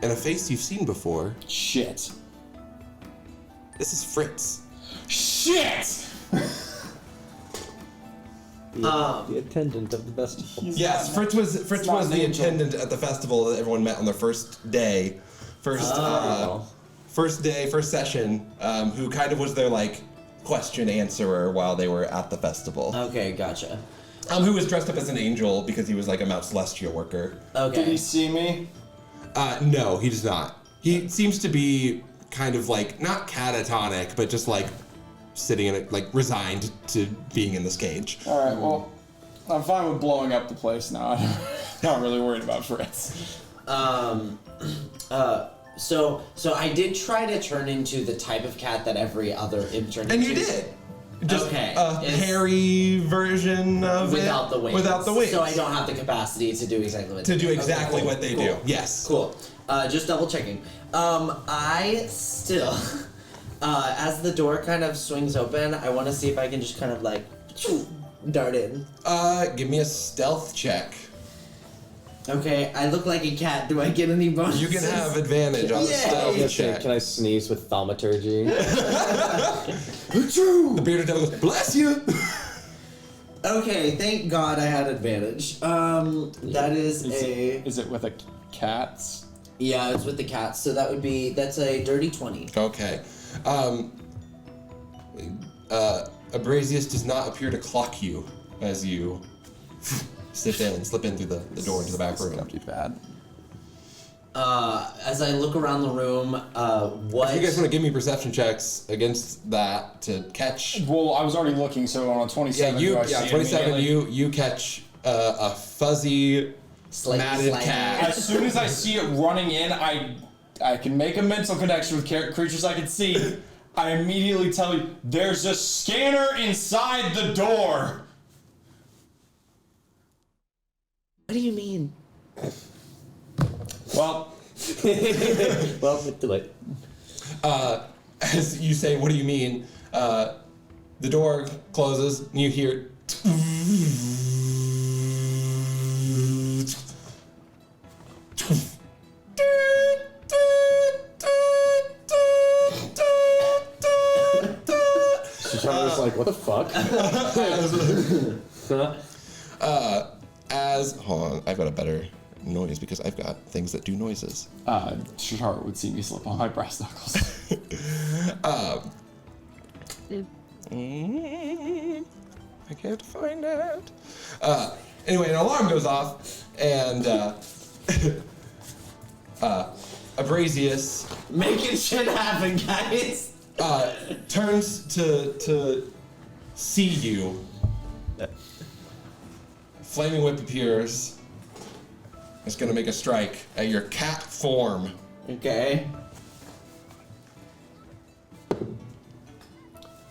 and a face you've seen before. Shit. This is Fritz. Shit! The attendant of the festival. Yes, Fritz was an the angel. attendant at the festival that everyone met on their first day. First session, who kind of was their, question answerer while they were at the festival. Okay, gotcha. Who was dressed up as an angel because he was like a Mount Celestial worker. Okay. Did he see me? No, he does not. He seems to be kind of not catatonic, but just sitting in it, resigned to being in this cage. All right. Well, I'm fine with blowing up the place now. I'm not really worried about Fritz. So I did try to turn into the type of cat that every other intern. And you did. Just Okay. a hairy version of without it. the wings. Without the wings. So I don't have the capacity to do exactly what they do. what they do. Yes. Cool. Just double checking. I still, as the door kind of swings open, I want to see if I can just kind of dart in. Give me a stealth check. Okay, I look like a cat. Do I get any bonuses? You can have advantage on the Yay! stealth check. Can I sneeze with thaumaturgy? The bearded devil goes, bless you! Okay, thank God I had advantage. That is Is it with a cat's? Yeah, it's with the cats, so that's a dirty 20. Okay. Abrazeus does not appear to clock you as you slip in through the door into the back room. Not too bad. As I look around the room, what... If you guys want to give me perception checks against that to catch... Well, I was already looking, so on a 27. do I see it 27, immediately? you catch a fuzzy, matted cat. As soon as I see it running in, I can make a mental connection with creatures I can see. I immediately tell you, there's a scanner inside the door. What do you mean? Well, Well, do it. As you say, what do you mean? the door closes, and you hear. Strataru's like, what the fuck? Hold on, I've got a better noise because I've got things that do noises. Strataru would see me slip on my brass knuckles. I can't find it. Anyway, an alarm goes off, and Abrazeus Making shit happen, guys. turns to see you. Flaming whip appears. It's gonna make a strike at your cat form. Okay.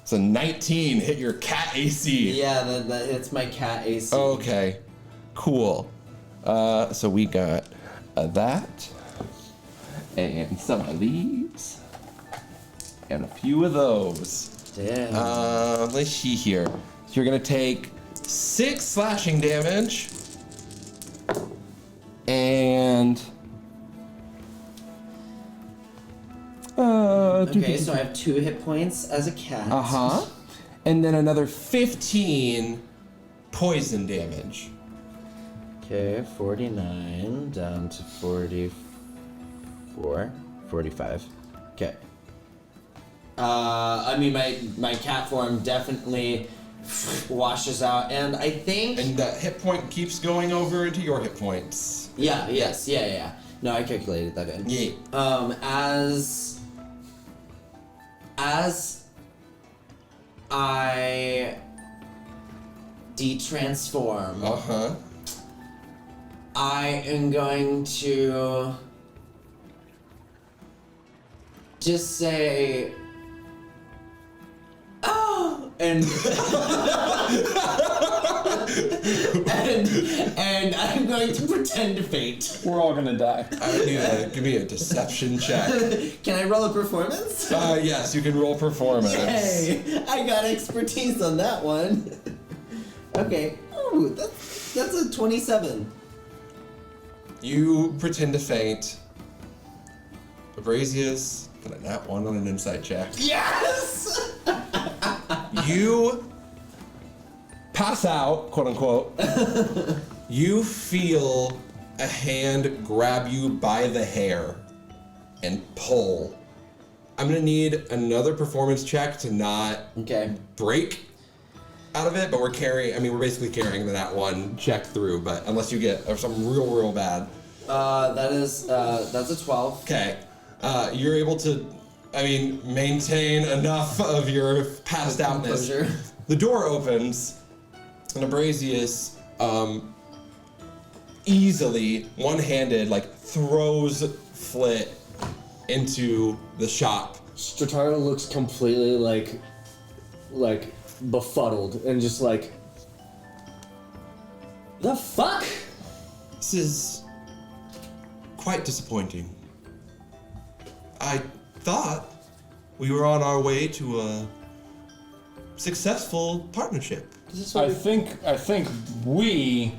It's a 19, hit your cat AC. Yeah, that hits my cat AC. Okay, cool. So we got that, and some of these, and a few of those. Damn. Let's see here. So you're gonna take 6 slashing damage, and Okay, so I have 2 hit points as a cat. and then another 15 poison damage. Okay, 49 down to 44, 45. Okay. I mean, my cat form definitely washes out, and I think. And that hit point keeps going over into your hit points. Yeah. Yes. Yeah. No, I calculated that in. Yeah. As I de-transform, I am going to just say, "Oh," and and I'm going to pretend to faint. We're all gonna die. I would need give me a deception check. Can I roll a performance? Yes, you can roll performance. Yay! I got expertise on that one. Okay. Ooh, that's a 27. You pretend to faint. Abrazeus, got a nat 1 on an insight check. Yes! You pass out, quote unquote. You feel a hand grab you by the hair and pull. I'm gonna need another performance check to not break out of it, but we're basically carrying the nat 1 check through, but unless you get something real bad. That's a 12. Okay. You're able to, maintain enough of your passed outness. Composure. The door opens, and Abrazeus, easily, one-handed, throws Flit into the shop. Strataru looks completely like befuddled and just like, the fuck? This is quite disappointing. I thought we were on our way to a successful partnership. I think we.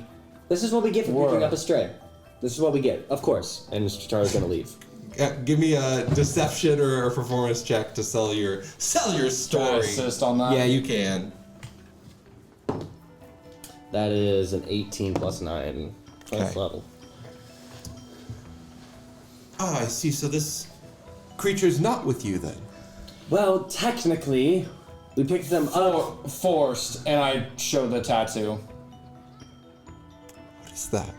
This is what we get for Whoa. picking up a stray. This is what we get, of course. And Strataru's gonna leave. Give me a deception or a performance check to sell your Can I story. assist on that? Yeah, you can. That is an 18 plus 9. Plus Okay. level. I see. So this creature's not with you then? Well, technically, we picked them up. Forced, and I show the tattoo. What is that?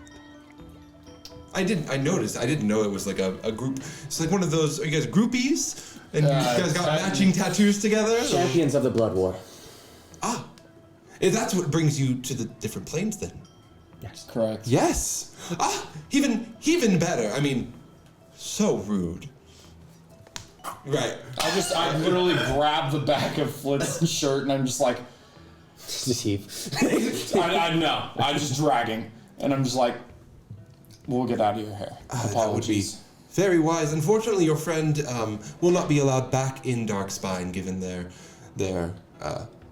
I noticed. I didn't know it was like a group. It's like one of those. Are you guys groupies? And you guys got matching tattoos together? Champions of the Blood War. Ah. If that's what brings you to the different planes then. Yes. Correct. Yes. Ah, even better. So rude. Right. I literally grab the back of Flit's shirt and I'm just like, Just heave. I know. I'm just dragging. And I'm just like, we'll get out of your hair. That would be Apologies. very wise. Unfortunately, your friend will not be allowed back in Darkspine given their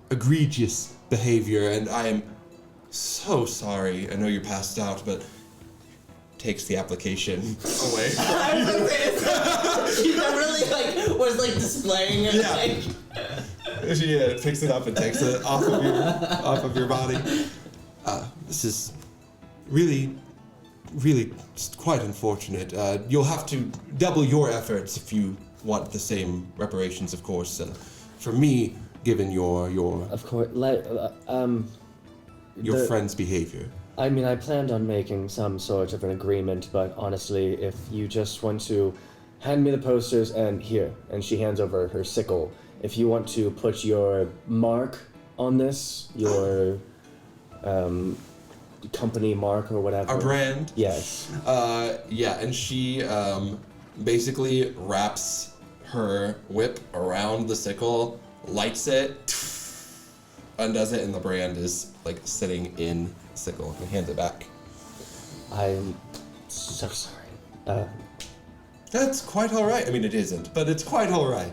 egregious behavior, and I am so sorry. I know you're passed out, but takes the application away. I was gonna say, she really like was like displaying it. Yeah. Like, She picks it up and takes it off of your body. This is really quite unfortunate. You'll have to double your efforts if you want the same reparations, of course. For me, given your Of course, your friend's behavior. I mean, I planned on making some sort of an agreement, but honestly, if you just want to hand me the posters and here, and she hands over her sickle, if you want to put your mark on this, your company mark or whatever. Our brand. Yes. Yeah, and she basically wraps her whip around the sickle, lights it, undoes it, and the brand is like sitting in the sickle and hands it back. I'm so sorry. That's quite all right. I mean, it isn't, but it's quite all right.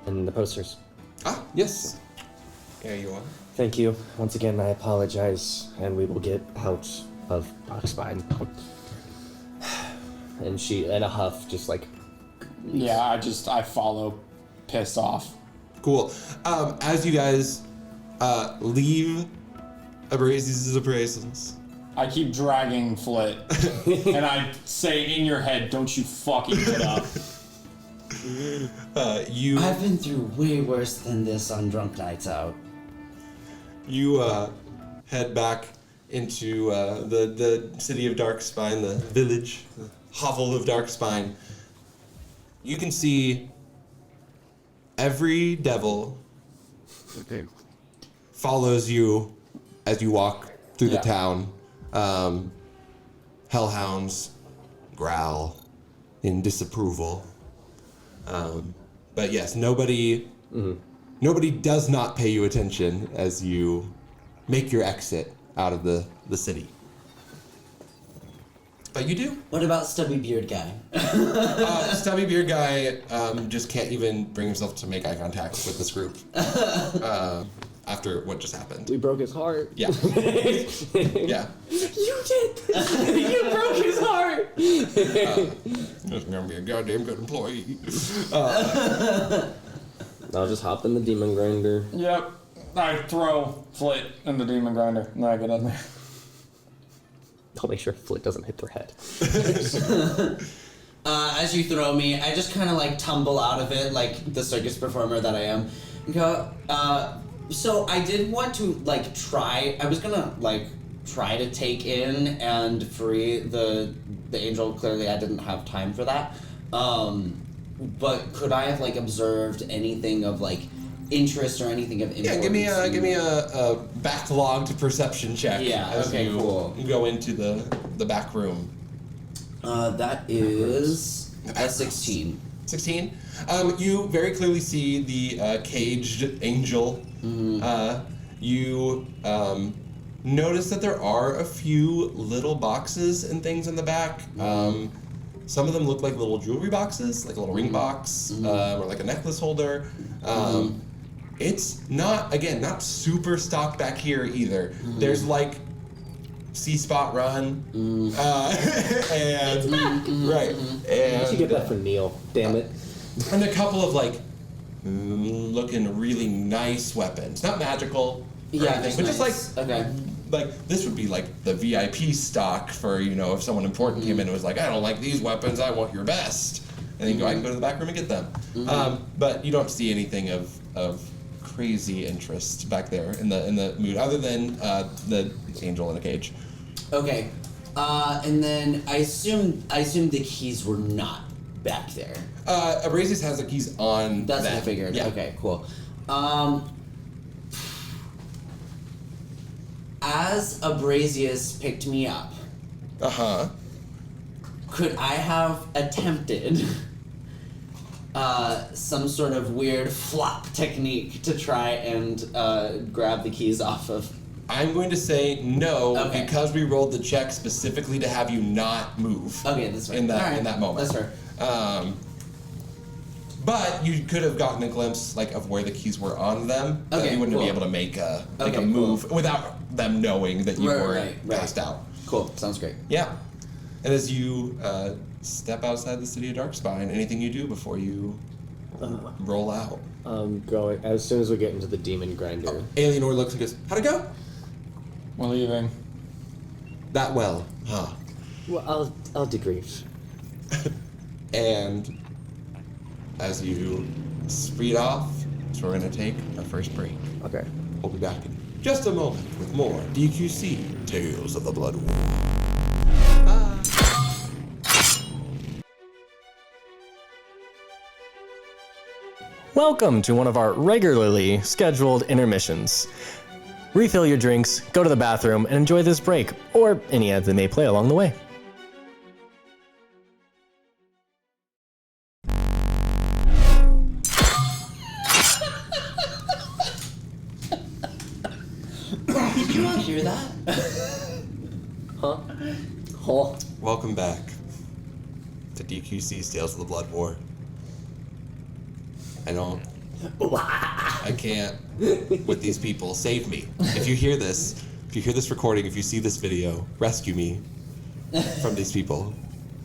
And the posters. Ah, yes. There you are. Thank you. Once again, I apologize, and we will get out of Darkspine. And she, in a huff, just like... Yeah, I follow, pissed off. Cool. As you guys leave Abrazeus' appraisals, I keep dragging Flit, and I say in your head, don't you fucking get up. you I've been through way worse than this on drunk nights out. you head back into the city of Darkspine, the village, the hovel of Darkspine. You can see every devil follows you as you walk through the town. Hellhounds growl in disapproval. But yes, nobody does not pay you attention as you make your exit out of the city. But you do. what about Stubby Beard Guy? Stubby beard guy just can't even bring himself to make eye contact with this group after what just happened. We broke his heart. Yeah. Yeah. You did this! You broke his heart! He's gonna be a goddamn good employee. I'll just hop in the demon grinder. Yep. I throw Flit in the demon grinder, and I get in there. I'll make sure Flit doesn't hit their head. As you throw me, I just kind of like tumble out of it like the circus performer that I am. And go, so I did want to like try. I was gonna like try to take in and free the angel. Clearly, I didn't have time for that. But could I have like observed anything of like interest or anything of importance? Yeah, give me a backlogged perception check. Yeah, as okay, you cool. go into the back room. That is a 16. 16. You very clearly see the caged angel. You notice that there are a few little boxes and things in the back. Some of them look like little jewelry boxes, like a little ring box, or like a necklace holder. It's not super stocked back here either. There's like C-Spot Run, and right, You should get and that for Neil. Damn it. and a couple of like looking really nice weapons, not magical, or anything, but just nice. like this would be like the VIP stock for if someone important came in and was like, I don't like these weapons, I want your best, and then I can go to the back room and get them. But you don't see anything of crazy interest back there in the mood, other than the angel in a cage. Okay, and then I assume the keys were not back there. Abrazeus has the keys on. That's what I that. figured. Yeah. Okay, cool. As Abrazeus picked me up, could I have attempted some sort of weird flop technique to try and grab the keys off of? I'm going to say no, Okay. because we rolled the check specifically to have you not move. Okay, that's fair. In that All right, in that moment. That's fair. But you could have gotten a glimpse like of where the keys were on them. But Okay, you wouldn't cool. be able to make a Okay, move without them knowing that you were Right. passed out. Cool. Sounds great. Yeah. And as you step outside the city of Darkspine, anything you do before you roll out? Going as soon as we get into the demon grinder. Alienor looks and goes, "How'd it go?" We're leaving. That well, huh? Well, I'll debrief. And as you speed off, so we're gonna take our first break. Okay. We'll be back in just a moment with more DQC Tales of the Blood War. Bye. Welcome to one of our regularly scheduled intermissions. Refill your drinks, go to the bathroom, and enjoy this break, or any ads that may play along the way. Did you not hear that? Huh? Oh. Welcome back to DQC's Tales of the Blood War. I can't with these people. Save me. If you hear this recording, if you see this video, rescue me from these people.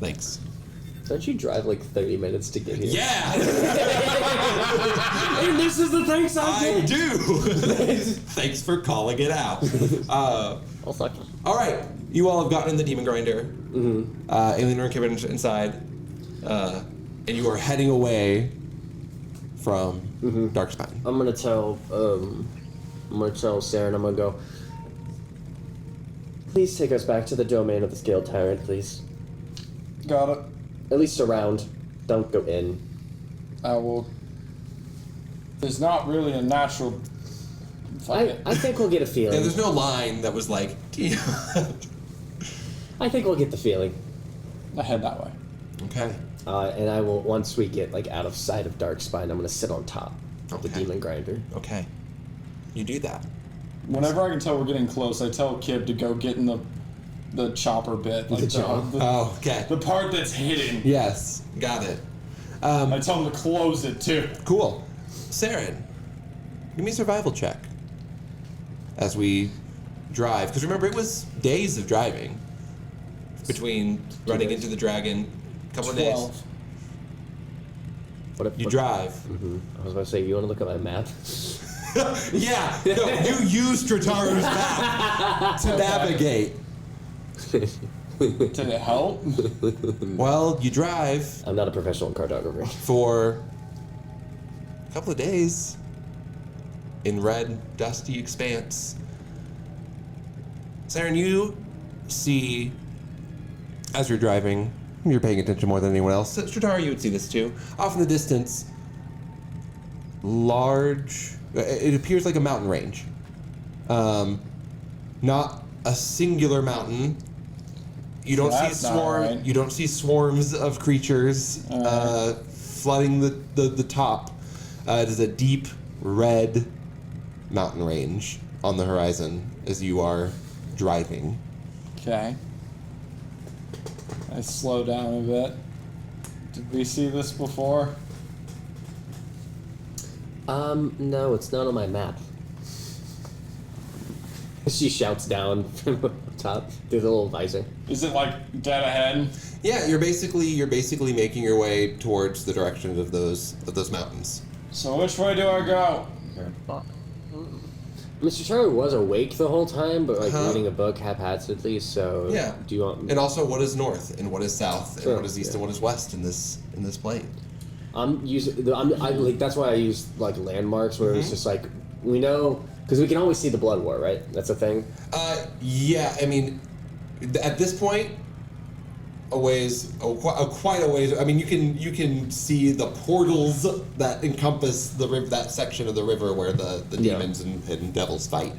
Thanks. Don't you drive like 30 minutes to get here? Yeah! And this is the thanks I do! Thanks for calling it out. I'll suck. Alright, you all have gotten in the Demon Grinder. Alienor and Kibitsuji inside. And you are heading away from Darkspine. I'm gonna tell Seren, I'm gonna go, please take us back to the domain of the Scaled Tyrant, please. Got it. At least around. Don't go in. I will. There's not really a natural. I think we'll get a feeling. Yeah, there's no line that was like, I think we'll get the feeling. I head that way. okay. And I will, once we get like out of sight of Darkspine, I'm gonna sit on top of the Okay. Demon Grinder. Okay. You do that. Whenever I can tell we're getting close, I tell Kib to go get in the chopper bit, like The chopper. Oh, okay. the part that's hidden. Yes, got it. I tell him to close it too. Cool. Seren, give me a survival check as we drive. Because remember, it was days of driving between running into the dragon, a couple of days. 12. You drive. I was gonna say, you wanna look at my map? Yeah, no, you use Strataru's map to navigate. Did it help? Well, you drive I'm not a professional cartographer. for a couple of days in red, dusty expanse. Seren, you see, as you're driving, you're paying attention more than anyone else. Strataru, you would see this too. Off in the distance, large, it appears like a mountain range. Not a singular mountain. You don't see That's not right. You don't see swarms of creatures flooding the top. It is a deep red mountain range on the horizon as you are driving. Okay. I slow down a bit. Did we see this before? No, it's not on my map. She shouts down from the top through the little visor. Is it like dead ahead? Yeah, you're basically making your way towards the direction of those mountains. So which way do I go? Mr. Charlie was awake the whole time, but like Uh-huh. reading a book haphazardly. So Yeah. do you want? And also, what is north and what is south Sure, and what is east yeah. and what is west in this plane? I'm using. I like that's why I use like landmarks where it's just like we know because we can always see the blood war, right? That's a thing. Yeah. I mean, at this point, quite a ways. I mean, you can see the portals that encompass the that section of the river where the Yeah. demons and devils fight.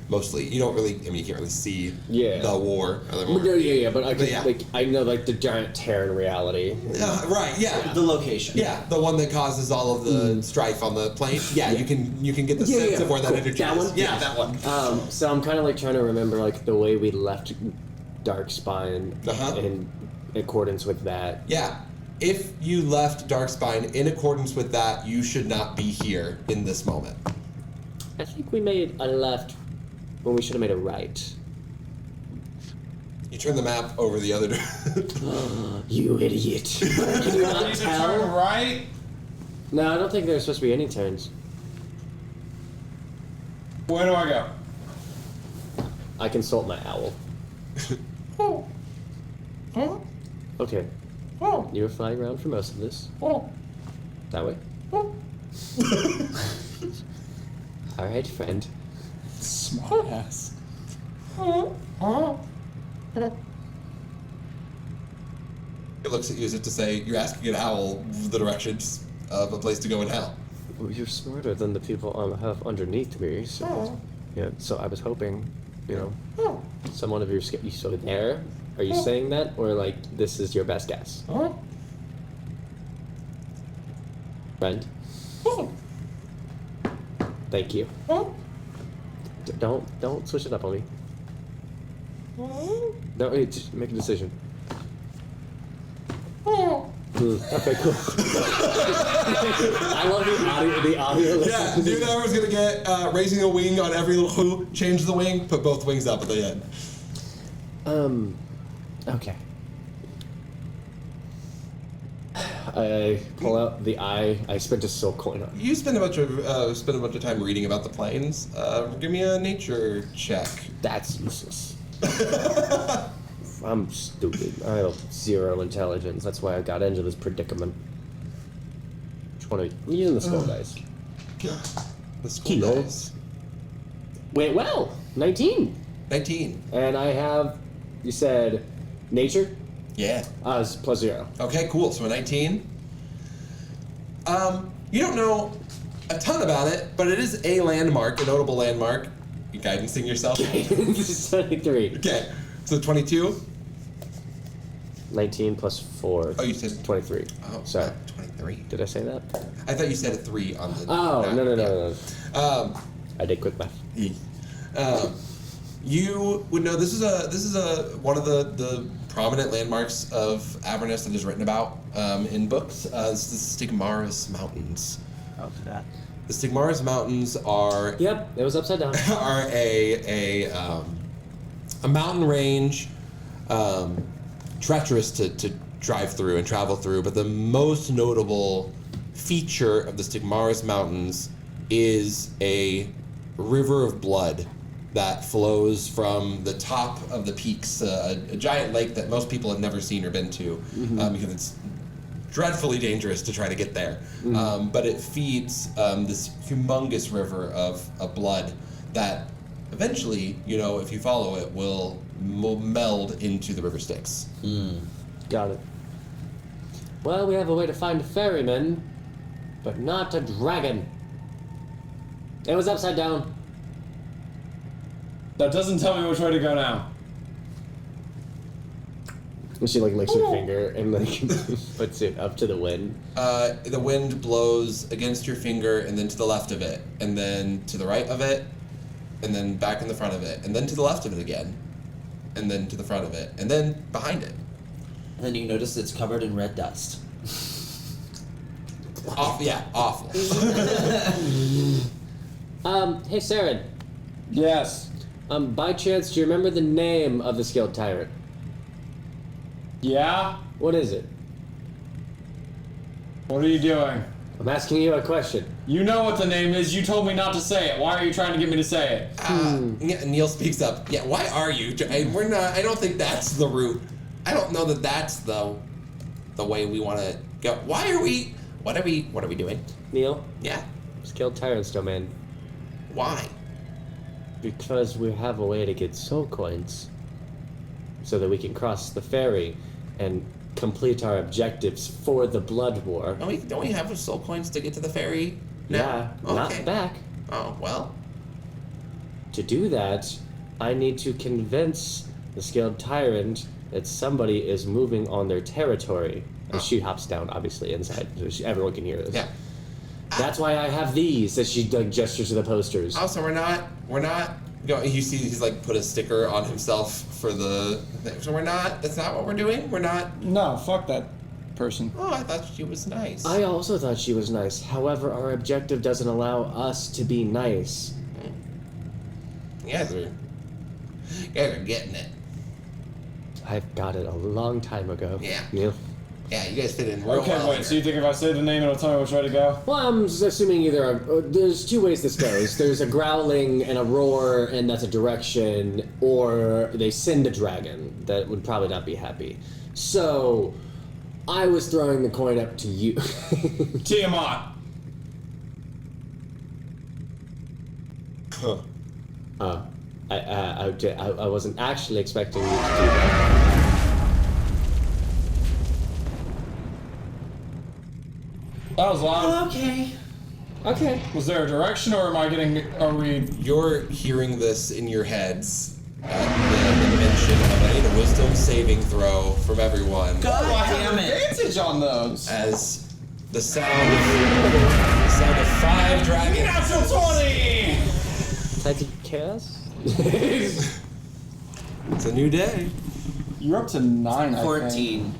Mostly, you don't really. I mean, you can't really see Yeah. the war. Yeah, but I can, yeah. like I know like the giant tear in reality. Right. Yeah. The location. Yeah, the one that causes all of the strife on the plane. Yeah, you can get the sense of where that Cool. energy That is. one? Yeah, Yes. that one. So I'm kind of like trying to remember like the way we left Darkspine Uh-huh. in accordance with that. Yeah. if you left Darkspine in accordance with that, you should not be here in this moment. I think we made a left when we should have made a right. You turn the map over the other You idiot. Can you not Turn tell? right. No, I don't think there's supposed to be any turns. Where do I go? I consult my owl. Okay. You were flying around for most of this. That way. Alright, friend. Smart ass. It looks at you as if to say, you're asking an owl the directions of a place to go in hell. Well, you're smarter than the people have underneath me, so... Yeah, so I was hoping, someone of your... So there? Are you saying that? Or, like, this is your best guess? Friend? Thank you. Don't switch it up on me. No, just make a decision. Okay, cool. I love the audio. Yeah, New Hour's gonna get raising a wing on every little clue, change the wing, put both wings up at the end. Okay. I pull out the eye. I spent a soul coin on. You spend a bunch of time reading about the planes. Give me a nature check. That's useless. I'm stupid. I have 0 intelligence. That's why I got into this predicament. I'm using the skull dice. The school dice. Wait, well, 19. 19. And I have, you said, nature? Yeah. It's +0. Okay, cool. So a 19. You don't know a ton about it, but it is a landmark, a notable landmark. You guidancing yourself? This is 23. Okay. So 22? 19 + 4. Oh, you said 23. Oh, Sorry. 23. Did I say that? I thought you said a 3 on the. Oh, no. Um, I did quick math. You would know this is one of the prominent landmarks of Avernus that is written about in books. It's the Stigmaris Mountains. Oh, that. The Stigmaris Mountains are Yep, it was upside down. are a mountain range, treacherous to drive through and travel through. But the most notable feature of the Stigmaris Mountains is a river of blood that flows from the top of the peaks, a giant lake that most people have never seen or been to, because it's dreadfully dangerous to try to get there. But it feeds this humongous river of blood that eventually, if you follow it, will meld into the river Styx. Got it. Well, we have a way to find a ferryman, but not a dragon. It was upside down. That doesn't tell me which way to go now. And she licks her finger and puts it up to the wind. The wind blows against your finger and then to the left of it, and then to the right of it, and then back in the front of it, and then to the left of it again, and then to the front of it, and then behind it. And then you notice it's covered in red dust. Awful. Hey, Seren. Yes. By chance, do you remember the name of the skilled tyrant? Yeah? What is it? What are you doing? I'm asking you a question. You know what the name is. You told me not to say it. Why are you trying to get me to say it? Yeah, Neil speaks up. Yeah, why are you? We're not. I don't think that's the route. I don't know that that's the way we want to go. Why are we? What are we doing? Neil? Yeah. Skilled tyrant's domain. Why? Because we have a way to get soul coins so that we can cross the ferry and complete our objectives for the blood war. Don't we have soul coins to get to the ferry? No. Yeah, not Okay. back. Oh well. To do that, I need to convince the skilled tyrant that somebody is moving on their territory. And she hops down, obviously, inside, so everyone can hear this. Yeah. That's why I have these, as she gestures to the posters. Also, we're not going. You see, he's like put a sticker on himself for the thing. So that's not what we're doing. We're not. No, fuck that person. Oh, I thought she was nice. I also thought she was nice. However, our objective doesn't allow us to be nice. You guys are getting it. I've got it a long time ago. Yeah. Neil. Yeah, you guys fit in real Okay, well wait, here. so you think if I say the name, it'll tell me which way to go? Well, I'm assuming there's two ways this goes. There's a growling and a roar, and that's a direction, or they send a dragon that would probably not be happy. So, I was throwing the coin up to you. Tiamat. Huh. I wasn't actually expecting you to do that. That was loud. Okay. Okay. Was there a direction, or are we... You're hearing this in your heads at the mention of I need a wisdom saving throw from everyone. God Oh, I damn have it. advantage on those. As the sound of 5 dragons. Natural 20! Tides of chaos? It's a new day. You're up to 9, I think. 14.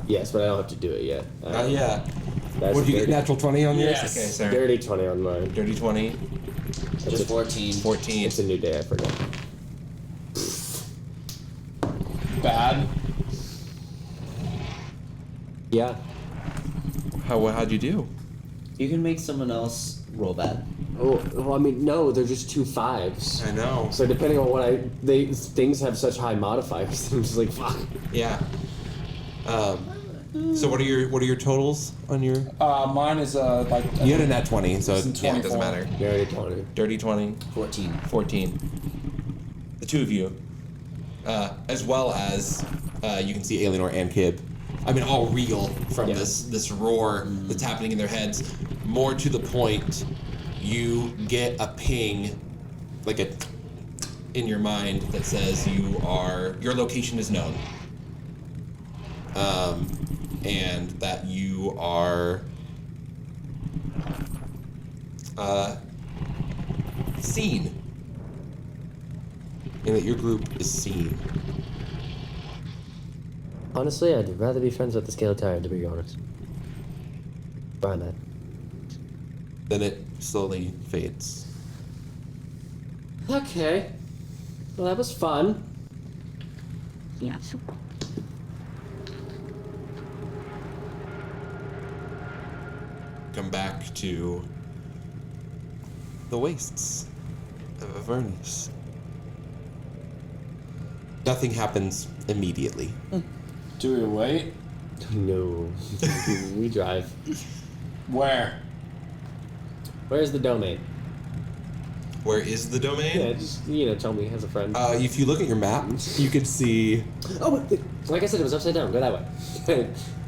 Yes, but I don't have to do it yet. Not yet. That's What did you get? dirty- Natural 20 on yours? Yes. Okay, sorry. Dirty 20 on mine. Dirty 20. Just 14. 14. It's a new day, I forgot. Bad. Yeah. How'd you do? You can make someone else roll bad. Oh, well, I mean, no, they're just 2 5s. I know. So depending on what things have such high modifiers. I'm just like, fuck. Yeah. So what are your totals on your? Mine is, like... You had a nat 20, so It's yeah, it doesn't 24. matter. Dirty 20. Dirty 20, 14. 14. The two of you, as well as you can see Alienor and Kib. I mean, all reel from Yeah. this roar that's happening in their heads. More to the point, you get a ping, like in your mind that says your location is known. And that you are seen. And that your group is seen. Honestly, I'd rather be friends with the Scale Tire, to be honest. Where I'm at. Then it slowly fades. Okay. Well, that was fun. Yes. Come back to the wastes of Avernus. Nothing happens immediately. Do we wait? No. We drive. Where? Where's the domain? Where is the domain? Yeah, just, tell me as a friend. If you look at your map, you can see. Oh, but like I said, it was upside down. Go that way.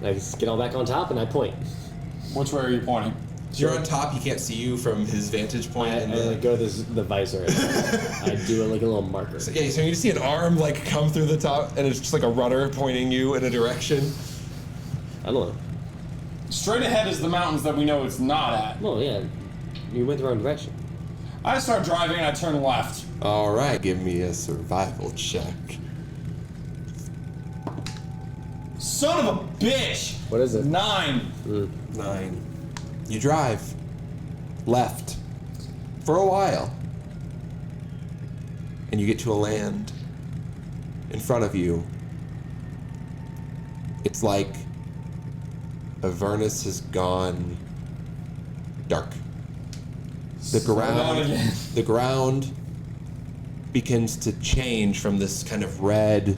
I just get all back on top and I point. Which way are you pointing? You're on top. You can't see you from his vantage point. I go to the visor and I do it like a little marker. So you just see an arm like come through the top, and it's just like a rudder pointing you in a direction. I don't know. Straight ahead is the mountains that we know it's not at. Well, yeah. You went the wrong direction. I start driving and I turn left. All right, give me a survival check. Son of a bitch! What is it? 9. 9. You drive left for a while, and you get to a land in front of you. It's like Avernus has gone dark. The ground begins to change from this kind of red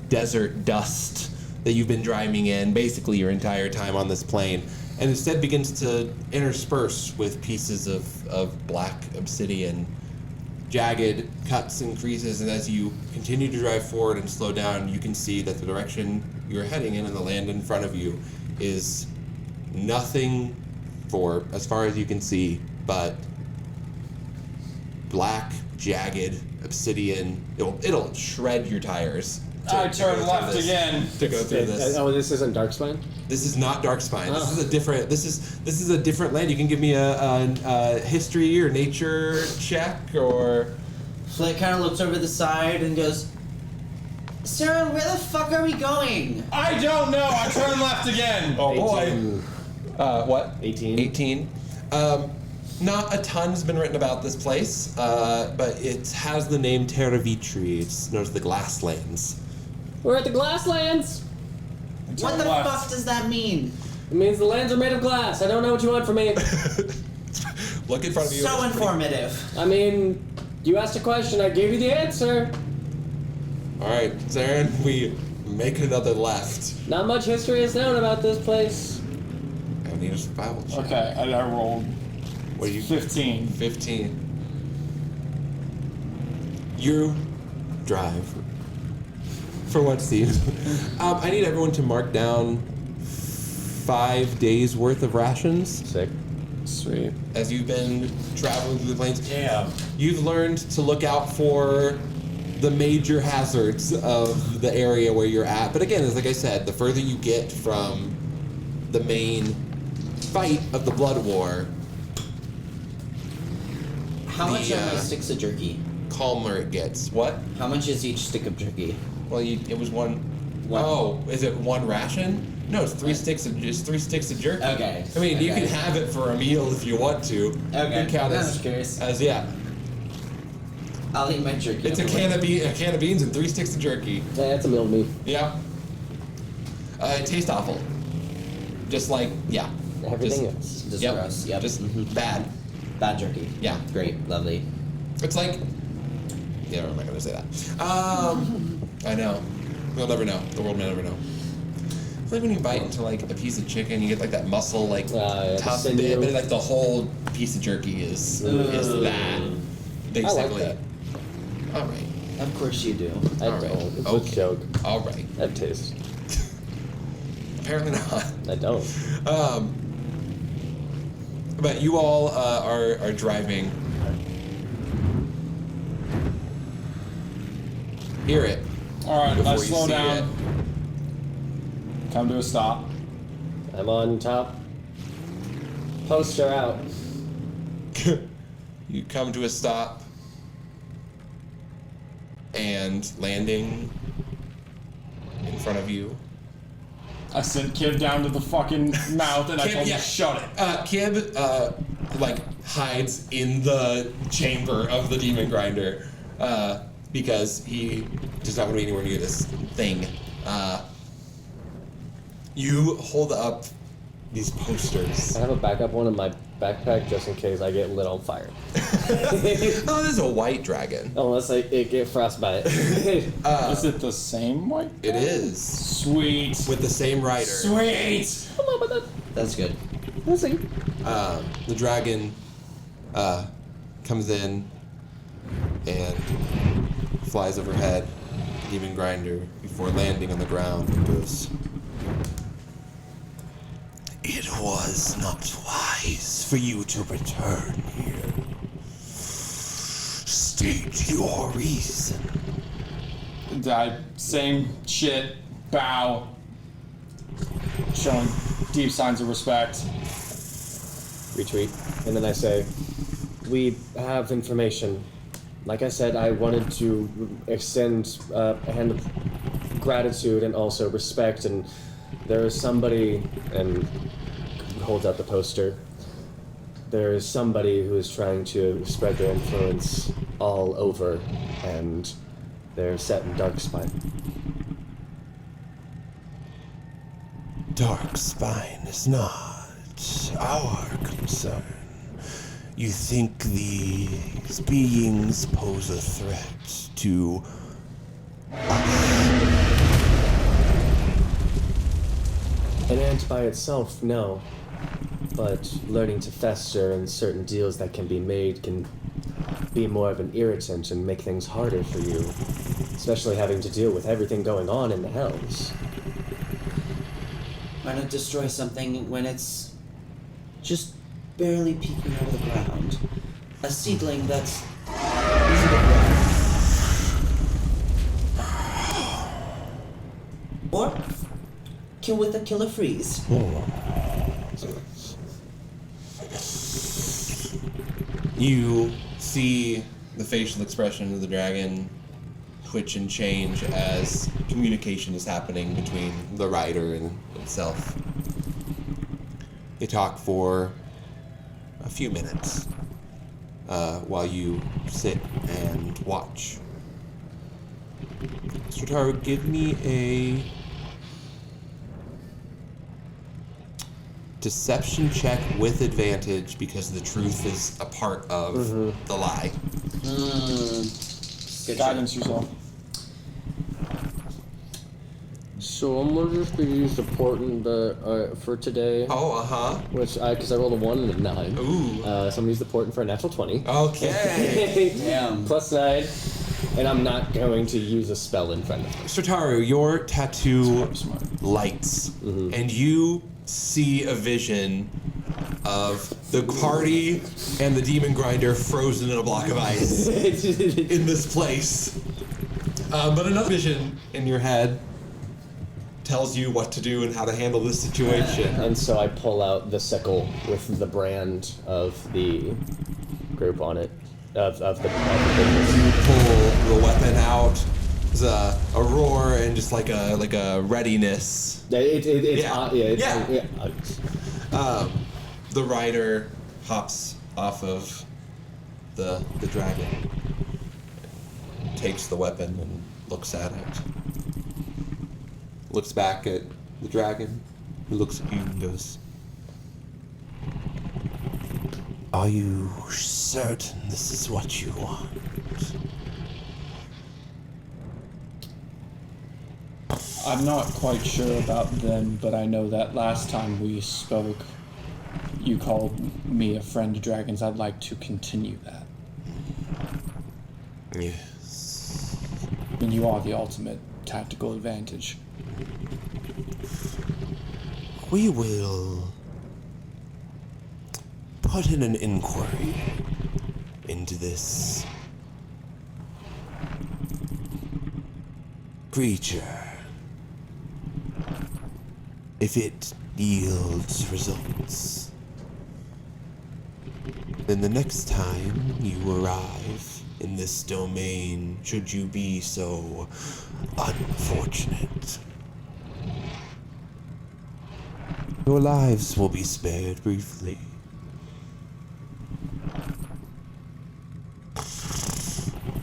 desert dust that you've been driving in basically your entire time on this plane, and instead begins to intersperse with pieces of black obsidian, jagged cuts and creases, and as you continue to drive forward and slow down, you can see that the direction you're heading in and the land in front of you is nothing for as far as you can see but black, jagged obsidian. It'll shred your tires. I turn left again. To go through this. Oh, this isn't Darkspine? This is not Darkspine. This is a different. This is a different land. You can give me a history or nature check or. Flit kind of looks over the side and goes, Seren, where the fuck are we going? I don't know. I turned left again. Oh 18. boy. What? 18. 18. Not a ton's been written about this place, but it has the name Terra Vitri. It's known as the Glasslands. We're at the Glasslands. What the left. fuck does that mean? It means the lands are made of glass. I don't know what you want from me. Look in front of you. So it's pretty- informative. I mean, you asked a question, I gave you the answer. All right, Seren, we make another left. Not much history is known about this place. I need a survival check. Okay, I rolled What are you? 15. 15. You drive for what seems. I need everyone to mark down 5 days worth of rations. Sick. Sweet. As you've been traveling through the plains. Damn. You've learned to look out for the major hazards of the area where you're at. But again, as like I said, the further you get from the main fight of the Blood War, How much The, are my sticks of jerky? calmer it gets. What? How much is each stick of jerky? Well, it was one. One. Oh, is it one ration? No, it's 3 sticks of just 3 sticks of jerky. Okay, I mean, you okay. can have it for a meal if you want to. Okay, You can count I'm as, just curious. as yeah. I'll eat my jerky. It's a can of beans and 3 sticks of jerky. Yeah, that's a meal to me. Yeah. It tastes awful. Just like yeah. Everything Just- else. Just Yep. gross. Yep. Just Mhm. bad. Bad jerky. Yeah. Great. Lovely. It's like. Yeah, I'm not gonna say that. I know. We'll never know. The world may never know. It's like when you bite into like a piece of chicken, you get like that muscle, like Yeah, tough the bit, sinew. but like the whole piece of jerky is that. Basically. I like All right. Of course you do. I All right. don't. It's Okay. a joke. All right. That tastes. Apparently not. I don't. But you all are driving. Hear it. Alright, Before I you slow see down. Come to a stop. I'm on top. Poster out. You come to a stop and landing in front of you. I sent Kib down to the fucking mouth and I Kib, told him yeah. to shut it. Kib, like, hides in the chamber of the demon grinder, because he does not want to be anywhere near this thing. You hold up these posters. I have a backup one in my backpack just in case I get lit on fire. Oh, this is a white dragon. Unless it get frostbite. Is it the same white? It is. Sweet. With the same rider. Sweet. That's good. We'll see. The dragon comes in and flies overhead, demon grinder, before landing on the ground and goes, "It was not wise for you to return here. State your reason." Same shit. Bow. Showing deep signs of respect. Retreat. And then I say, we have information. Like I said, I wanted to extend a hand of gratitude and also respect, and there is somebody, and holds out the poster, there is somebody who is trying to spread their influence all over, and they're set in Darkspine. Darkspine is not our concern. You think these beings pose a threat to An ant by itself, no. But learning to fester and certain deals that can be made can be more of an irritant and make things harder for you. Especially having to deal with everything going on in the Hells. Why not destroy something when it's just barely peeking out of the ground? A seedling that's easy to grow. Or kill with a killer freeze. You see the facial expression of the dragon twitch and change as communication is happening between the rider and itself. They talk for a few minutes while you sit and watch. Strataru, give me a deception check with advantage because the truth is a part of the lie. Guidance yourself. So I'm just gonna use the portent for today. Oh, Which because I rolled a 1 and a 9. Ooh. So I'm gonna use the portent for a natural 20. Okay. Damn. Plus 9. And I'm not going to use a spell in front of me. Strataru, your tattoo Smart. lights, and you see a vision of the party and the demon grinder frozen in a block of ice in this place. But another vision in your head tells you what to do and how to handle this situation. And so I pull out the sickle with the brand of the group on it. Of the business. You pull the weapon out. There's a roar and just like a readiness. The rider hops off of the dragon, takes the weapon and looks at it. Looks back at the dragon, who looks at you and goes, "Are you certain this is what you want?" I'm not quite sure about them, but I know that last time we spoke, you called me a friend to dragons. I'd like to continue that. Yes. And you are the ultimate tactical advantage. We will put in an inquiry into this creature. If it yields results, then the next time you arrive in this domain, should you be so unfortunate, your lives will be spared briefly.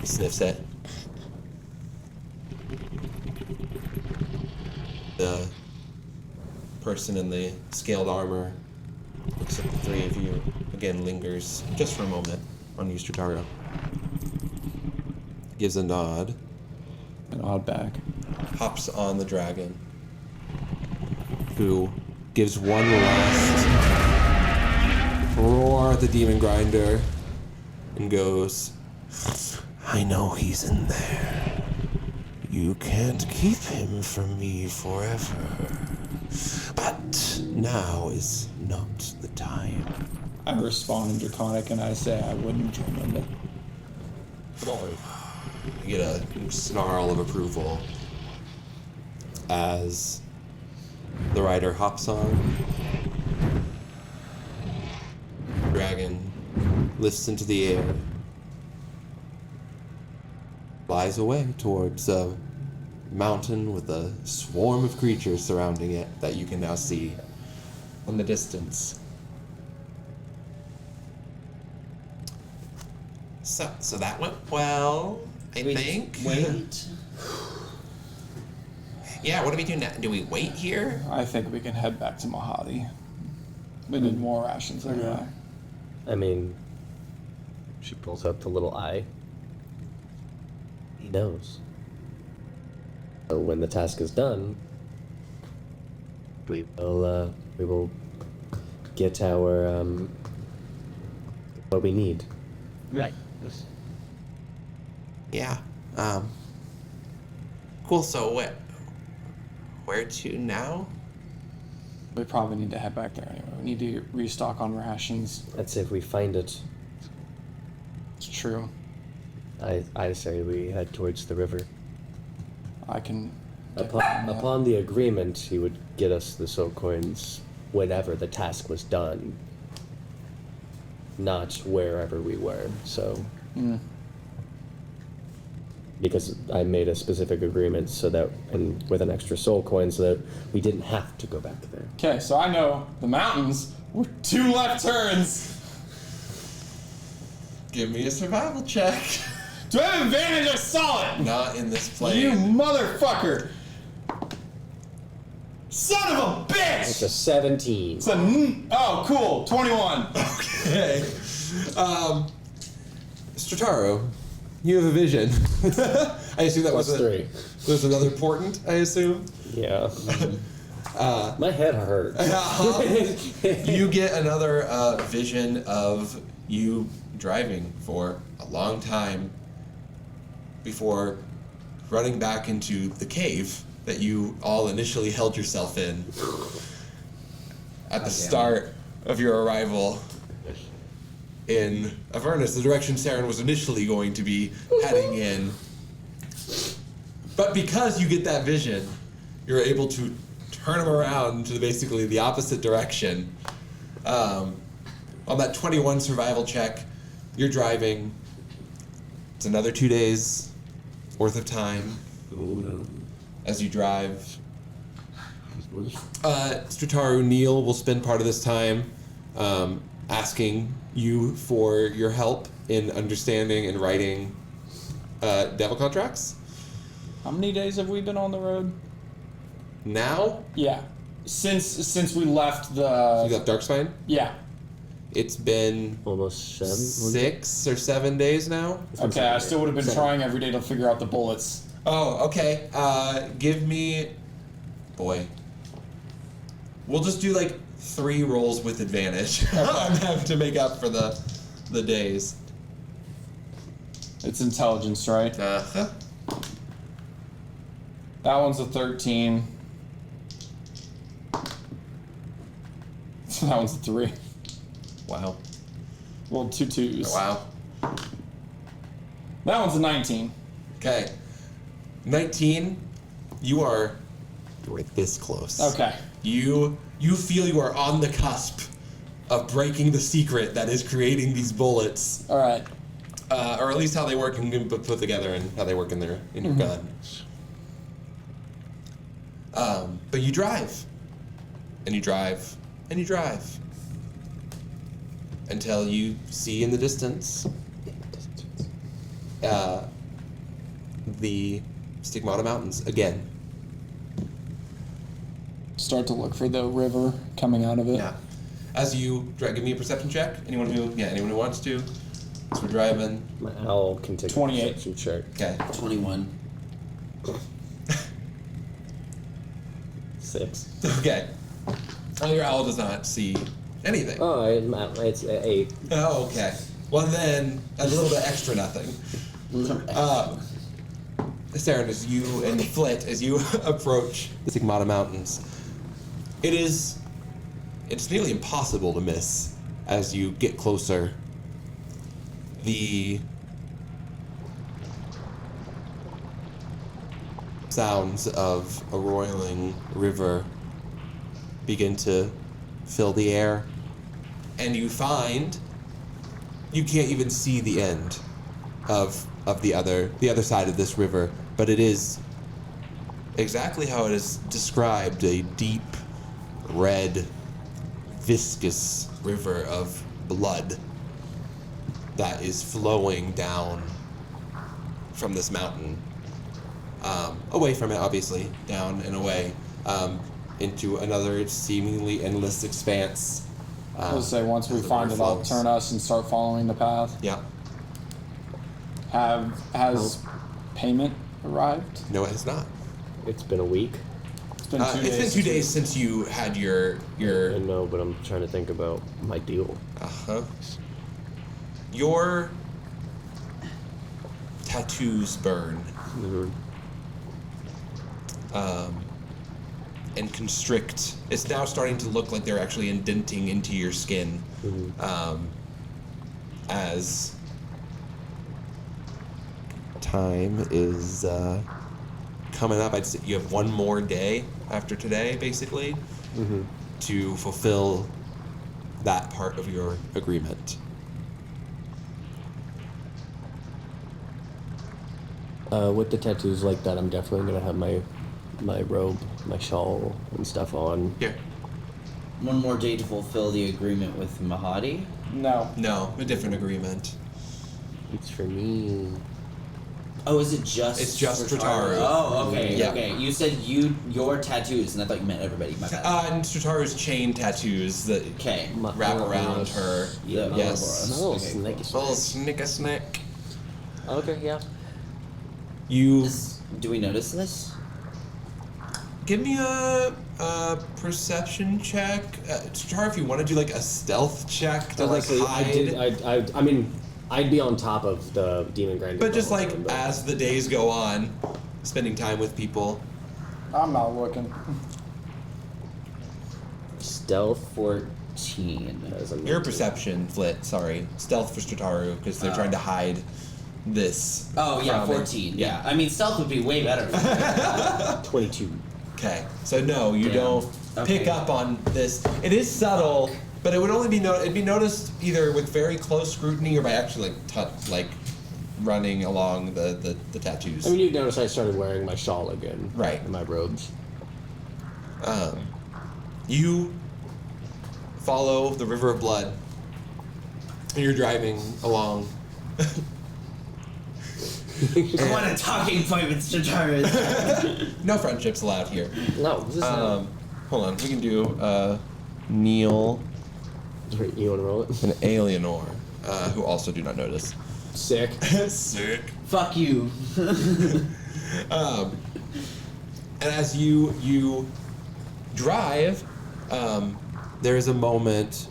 Sniffs it. The person in the scaled armor looks at the three of you, again lingers just for a moment on you, Strataru. Gives a nod, An odd back. hops on the dragon, who gives one last roar at the demon grinder and goes, "I know he's in there. You can't keep him from me forever. But now is not the time." I respond in Draconic and I say I wouldn't join them. You get a snarl of approval as the rider hops on. Dragon lifts into the air, flies away towards a mountain with a swarm of creatures surrounding it that you can now see in the distance. So that went well, I think. Wait. Yeah, what do we do now? Do we wait here? I think we can head back to Mhelhie. We need more rations anyway. I mean, she pulls out the little eye. He knows. So when the task is done, we will get our what we need. Right. Yeah. Cool, so where to now? We probably need to head back there anyway. We need to restock on rations. I'd say if we find it, It's true. I say we head towards the river. I can. Upon the agreement, he would get us the soul coins whenever the task was done, not wherever we were. So because I made a specific agreement so that, and with an extra soul coin, so that we didn't have to go back there. Okay, so I know the mountains were 2 left turns. Give me a survival check. Do I have advantage? I saw it! Not in this plane. You motherfucker! Son of a It's bitch! a 17. It's a oh, cool. 21. Okay. Strataru, you have a vision. I assume that Plus was 3. was another portent, I assume. Yeah. My head hurt. You get another vision of you driving for a long time before running back into the cave that you all initially held yourself in at the start of your arrival in Avernus, the direction Seren was initially going to be heading in. But because you get that vision, you're able to turn them around to basically the opposite direction. On that 21 survival check, you're driving. It's another 2 days worth of time as you drive. Strataru Neil will spend part of this time asking you for your help in understanding and writing devil contracts. How many days have we been on the road? Now, Yeah. Since we left you the... got Darkspine. Yeah. It's been Almost 7. 6 or 7 days now. Okay, I still would have been trying every day to figure out the bullets. Oh, okay. Give me... Boy. We'll just do like 3 rolls with advantage on them to make up for the days. It's intelligence, right? Uh-huh. That one's a 13. That one's a 3. Wow. Well, 2 2s. Wow. That one's a 19. Okay. 19, you're this close. Okay. You feel you are on the cusp of breaking the secret that is creating these bullets. All right. Or at least how they work and get put together and how they work in your gun. But you drive. And you drive. And you drive. Until you see in the distance the Stigmata Mountains again. Start to look for the river coming out of it. Yeah. As you give me a perception check. Anyone who wants to. As we're driving. My owl can take 28. a perception check. Okay. 21. 6. Okay. Oh, your owl does not see anything. Oh, it's 8. Oh, okay. Well, then a little bit extra nothing. Seren, as you and Flit, as you approach the Stigmata Mountains, it's nearly impossible to miss as you get closer. The sounds of a roiling river begin to fill the air, and you find you can't even see the end of the other side of this river, but it is exactly how it is described, a deep, red, viscous river of blood that is flowing down from this mountain, away from it, obviously, down and away, into another seemingly endless expanse. I would say once we as the find river it, I'll flows. turn us and start following the path. Yeah. Has payment arrived? No, it has not. It's been a week. It's been 2 days. It's been 2 days since you had your. I know, but I'm trying to think about my deal. Your tattoos burn. Mhm. And constrict. It's now starting to look like they're actually indenting into your skin. As time is coming up. I'd say you have one more day after today, basically, to fulfill that part of your agreement. With the tattoos like that, I'm definitely gonna have my robe, my shawl, and stuff on. Here. One more day to fulfill the agreement with Mhelhie. No. No, a different agreement. It's for me. Oh, is it just? It's just for Strataru. Oh, okay, Yeah. okay. You said your tattoos, and I thought you meant everybody. My bad. And Strataru's chain tattoos that Okay. wrap around her. Yeah. Yes. Oh, Okay, snaky Little snack. snack. Okay, yeah. You Do we notice this? give me a perception check. Strataru, if you want to do like a stealth check to like hide. I mean, I'd be on top of the demon grinder. But just the whole like time, but- as the days go on, spending time with people. I'm not looking. Stealth 14 as a Your 19. perception, Flit. Sorry, stealth for Strataru because they're trying to hide this. Oh yeah, from it. 14. Yeah. I mean, stealth would be way better. 22. Okay, so no, you Damn. don't pick Okay. up on this. It is subtle, but it would only be it'd be noticed either with very close scrutiny or by actually like running along the tattoos. I mean, you'd notice I started wearing my shawl again. Right. And my robes. You follow the river of blood, and you're driving along. What a talking point with Strataru. No friendships allowed here. No, this is Hold on, we can do Neil Wait, you want to roll it? and Alienor, who also do not notice. Sick. Sick. Fuck you. And as you drive, there is a moment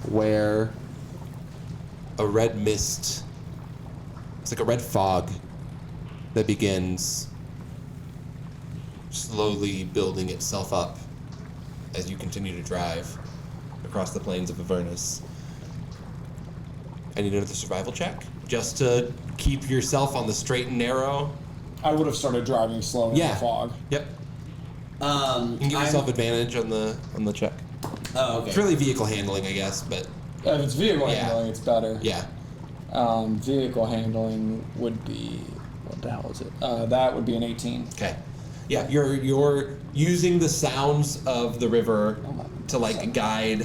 where a red mist, it's like a red fog that begins slowly building itself up as you continue to drive across the plains of Avernus. I need another survival check just to keep yourself on the straight and narrow. I would have started driving slow in the fog. Yep. You can give yourself advantage on the check. Oh, okay. It's really vehicle handling, I guess, but If it's vehicle Yeah. handling, it's better. yeah. Vehicle handling would be, what the hell is it? That would be an 18. Okay. Yeah, you're using the sounds of the river to like guide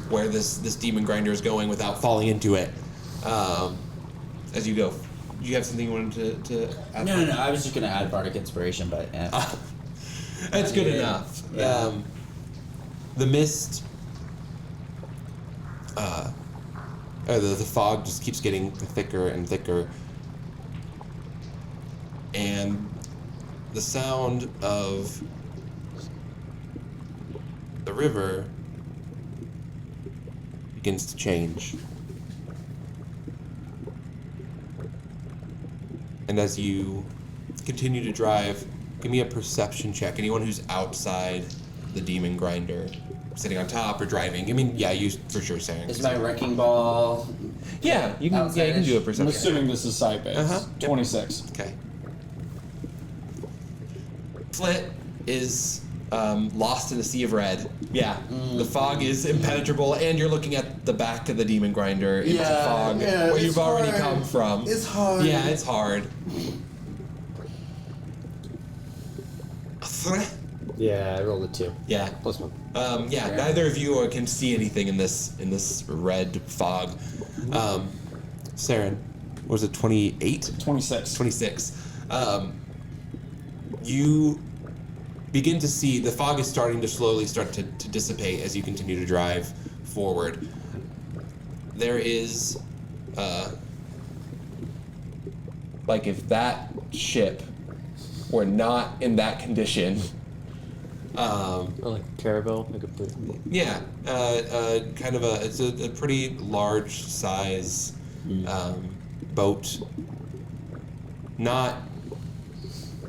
where this demon grinder is going without falling into it. As you go. Do you have something you wanted to add? No. I was just gonna add bardic inspiration, but That's good enough. Yeah. The mist, the fog just keeps getting thicker and thicker, and the sound of the river begins to change. And as you continue to drive, give me a perception check. Anyone who's outside the demon grinder, sitting on top or driving. I mean, yeah, you for sure, Seren. is my wrecking ball? Yeah, you can. Yeah, you can do a I'm perception. assuming this is site based. Uh-huh. Yep. 26. Okay. Flit is lost in a sea of red. Yeah, the fog is impenetrable, and you're looking at the back of the demon grinder into Yeah, fog yeah, where it's you've already hard. come from. It's hard. Yeah, it's hard. Yeah, I rolled a 2. Yeah. Plus 1. Yeah, neither of you can see anything in this red fog. Seren, what was it, 28? 26. 26. You begin to see the fog is starting to slowly start to dissipate as you continue to drive forward. There is, like if that ship were not in that condition, Like caravel, like a yeah, kind of it's a pretty large size boat. Not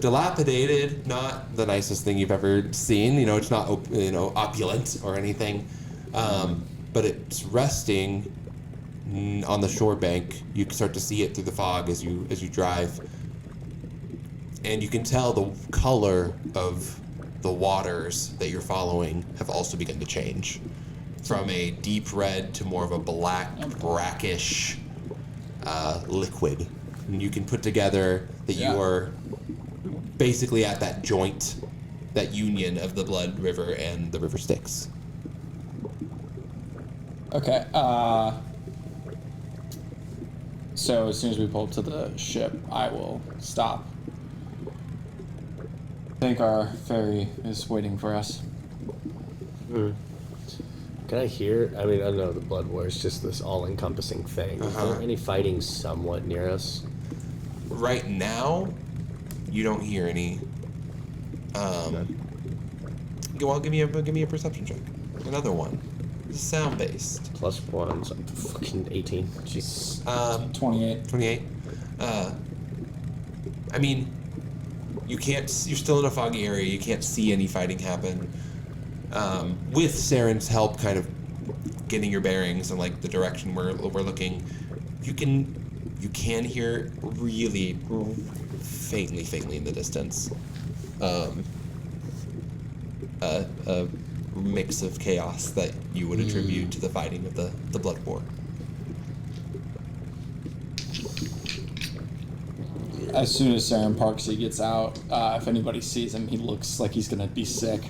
dilapidated, not the nicest thing you've ever seen. You know, it's not opulent or anything, but it's resting on the shore bank. You can start to see it through the fog as you drive, and you can tell the color of the waters that you're following have also begun to change from a deep red to more of a black, brackish liquid. and you can put together that Yeah. you are basically at that joint, that union of the Blood River and the River Styx. Okay. So as soon as we pull up to the ship, I will stop. I think our ferry is waiting for us. Can I hear? I mean, I know the Blood War is just this all-encompassing thing. Is there any fighting somewhat near us? Right now, you don't hear any. Well, give me a perception check. Another one. It's sound based. +1, so fucking 18. Jeez. 28. 28. I mean, you can't. You're still in a foggy area. You can't see any fighting happen. With Seren's help, kind of getting your bearings and like the direction we're looking, you can hear really faintly in the distance. A mix of chaos that you would attribute to the fighting of the Blood War. As soon as Seren Parksy gets out, if anybody sees him, he looks like he's gonna be sick.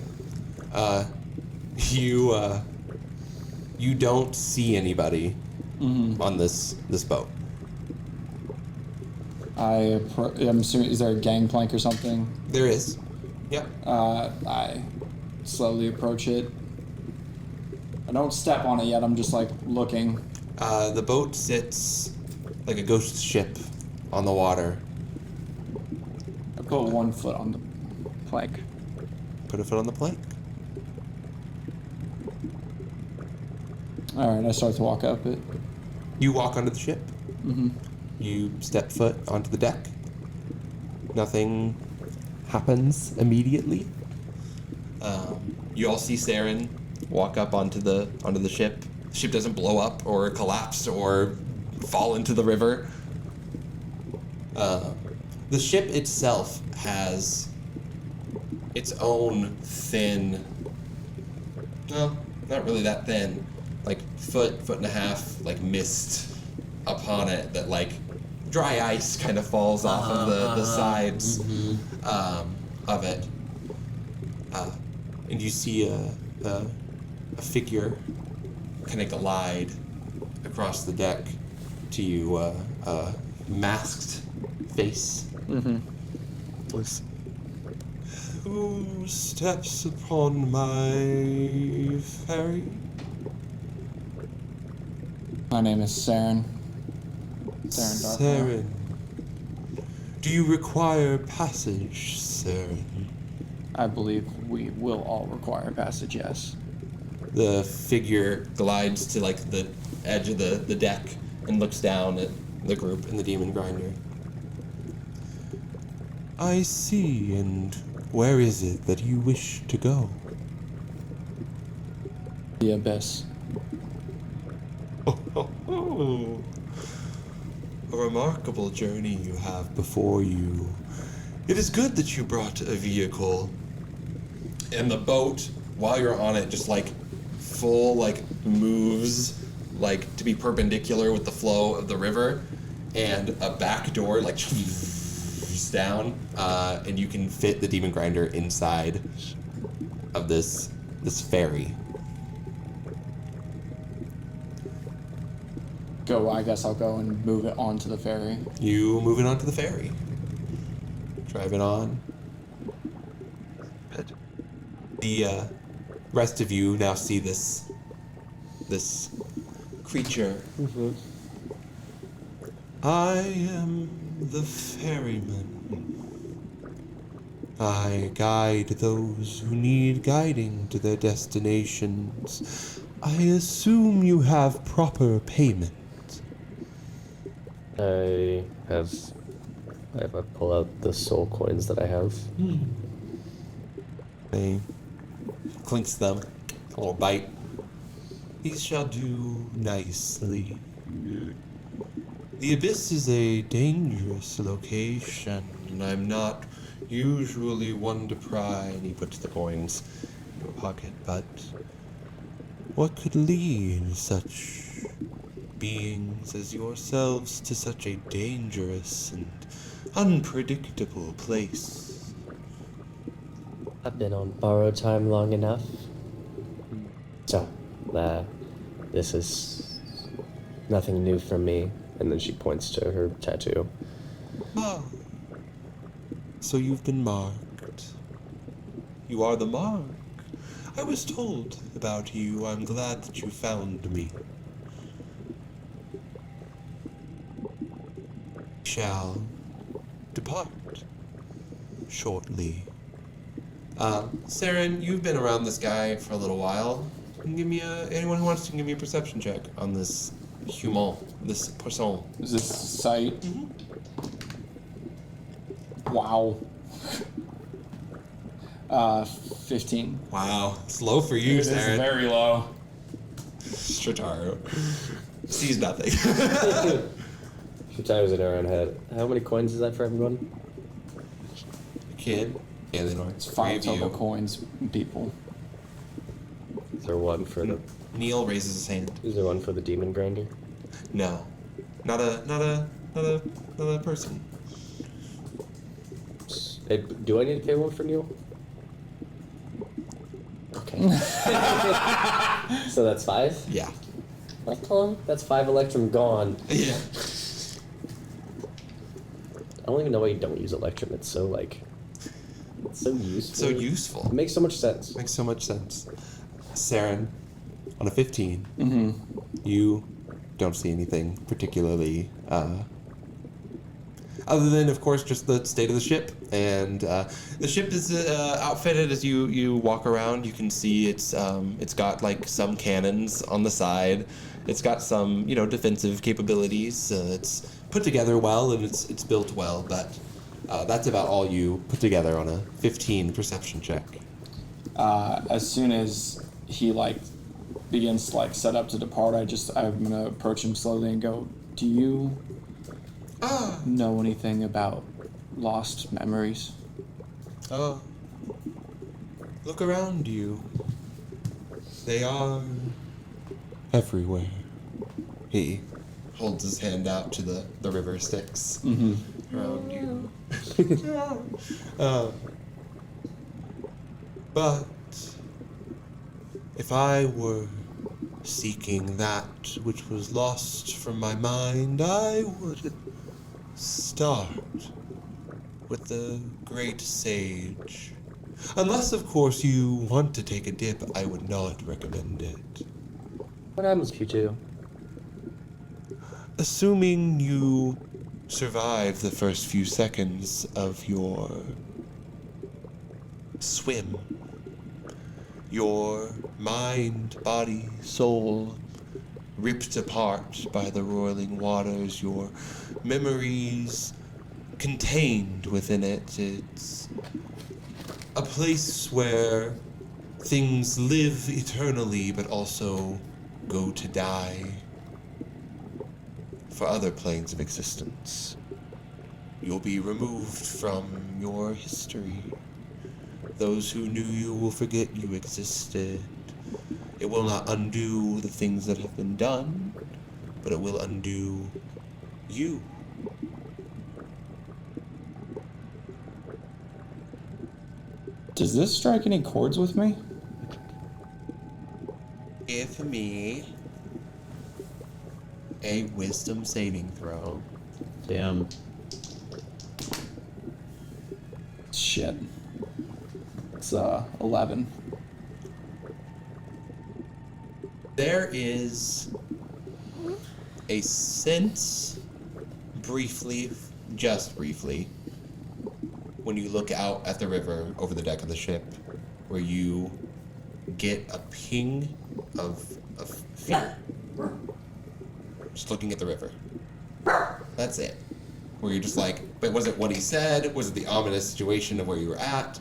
You don't see anybody on this boat. I'm assuming, is there a gangplank or something? There is. Yep. I slowly approach it. I don't step on it yet, I'm just like looking. The boat sits like a ghost ship on the water. I put one foot on the plank. Put a foot on the plank. Alright, I start to walk up it. You walk onto the ship. You step foot onto the deck. Nothing happens immediately. You all see Seren walk up onto the ship. The ship doesn't blow up or collapse or fall into the river. The ship itself has its own thin, well, not really that thin, like foot and a half, like mist upon it that like dry ice kind of falls off of the sides of it. And you see a figure kind of glide across the deck to you, a masked face. Who steps upon my ferry? My name is Seren. Seren Darkmore. Seren. Do you require passage, Seren? I believe we will all require passage, yes. The figure glides to like the edge of the deck and looks down at the group and the demon grinder. I see, and where is it that you wish to go? The Abyss. Oh, a remarkable journey you have before you. It is good that you brought a vehicle. And the boat, while you're on it, just like full like moves like to be perpendicular with the flow of the river, and a back door like down, and you can fit the demon grinder inside of this ferry. I guess I'll go and move it onto the ferry. You move it onto the ferry. Drive it on. The rest of you now see this creature. I am the ferryman. I guide those who need guiding to their destinations. I assume you have proper payment. I pull out the soul coins that I have. They clinks them, a little bite. These shall do nicely. The Abyss is a dangerous location, and I'm not usually one to pry. And he puts the coins in a pocket, but what could lead such beings as yourselves to such a dangerous and unpredictable place? I've been on borrowed time long enough. So, this is nothing new for me. And then she points to her tattoo. Ah. So you've been marked. You are the mark. I was told about you. I'm glad that you found me. Shall depart shortly. Seren, you've been around this guy for a little while. Give me anyone who wants to give me a perception check on this human, this person. Is this sight? Wow. 15. Wow, it's low for you, It is Seren. very low. Strataru sees nothing. Strataru's in her own head. How many coins is that for everyone? Kid, Eleanor, It's 5 total coins, people. Is there one for the? Neil raises his hand. Is there one for the demon grinder? No, not a person. Hey, do I need to pay one for Neil? Okay. So that's 5? Yeah. That's 5 Electrum gone. Yeah. I don't even know why you don't use Electrum. It's so like, it's so useful. So useful. It makes so much sense. Makes so much sense. Seren, on a 15, Mm-hmm. you don't see anything particularly, other than, of course, just the state of the ship. And the ship is outfitted as you walk around. You can see it's got like some cannons on the side. It's got some defensive capabilities. It's put together well and it's built well. But that's about all you put together on a 15 perception check. As soon as he begins to set up to depart, I'm gonna approach him slowly and go, "Do you know anything about lost memories?" Oh, look around you. They are everywhere. He holds his hand out to the river Styx around you. But if I were seeking that which was lost from my mind, I would start with the great sage. Unless, of course, you want to take a dip, I would not recommend it. What happens if you do? Assuming you survive the first few seconds of your swim, your mind, body, soul ripped apart by the roiling waters, your memories contained within it. It's a place where things live eternally but also go to die for other planes of existence. You'll be removed from your history. Those who knew you will forget you existed. It will not undo the things that have been done, but it will undo you. Does this strike any chords with me? Give me a wisdom saving throw. Damn. Shit. It's 11. There is a sense, briefly, just briefly, when you look out at the river over the deck of the ship, where you get a ping of fear. Just looking at the river. That's it. Where you're just like, but was it what he said? Was it the ominous situation of where you were at?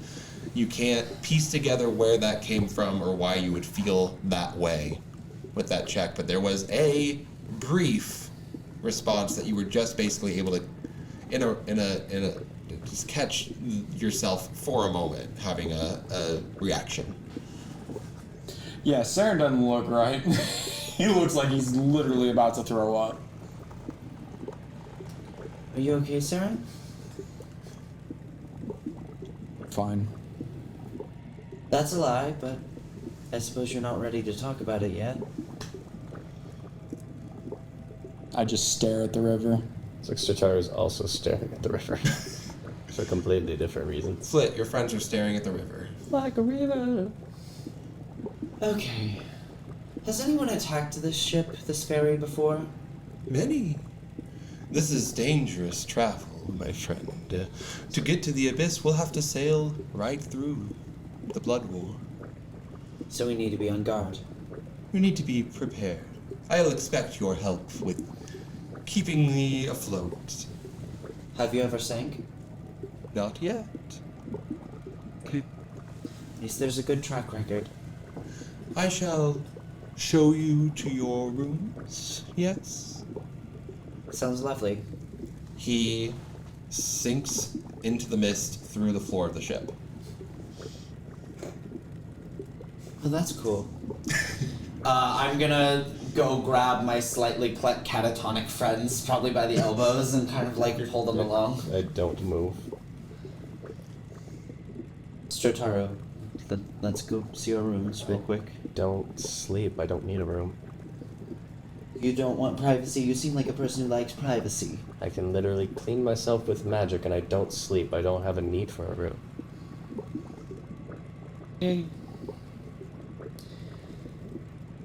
You can't piece together where that came from or why you would feel that way with that check, but there was a brief response that you were just basically able to, in a just catch yourself for a moment having a reaction. Yeah, Seren doesn't look right. He looks like he's literally about to throw up. Are you okay, Seren? Fine. That's a lie, but I suppose you're not ready to talk about it yet. I just stare at the river. It's like Strataru is also staring at the river. For completely different reasons. Flit, your friends are staring at the river. Like a river. Okay. Has anyone attacked this ship, this ferry, before? Many. This is dangerous travel, my friend. To get to the abyss, we'll have to sail right through the Blood War. So we need to be on guard. We need to be prepared. I'll expect your help with keeping me afloat. Have you ever sank? Not yet. At least there's a good track record. I shall show you to your rooms, yes? Sounds lovely. He sinks into the mist through the floor of the ship. Well, that's cool. I'm gonna go grab my slightly catatonic friends, probably by the elbows, and kind of like pull them along. I don't move. Strataru, let's go see our rooms real quick. Don't sleep. I don't need a room. You don't want privacy? You seem like a person who likes privacy. I can literally clean myself with magic and I don't sleep. I don't have a need for a room.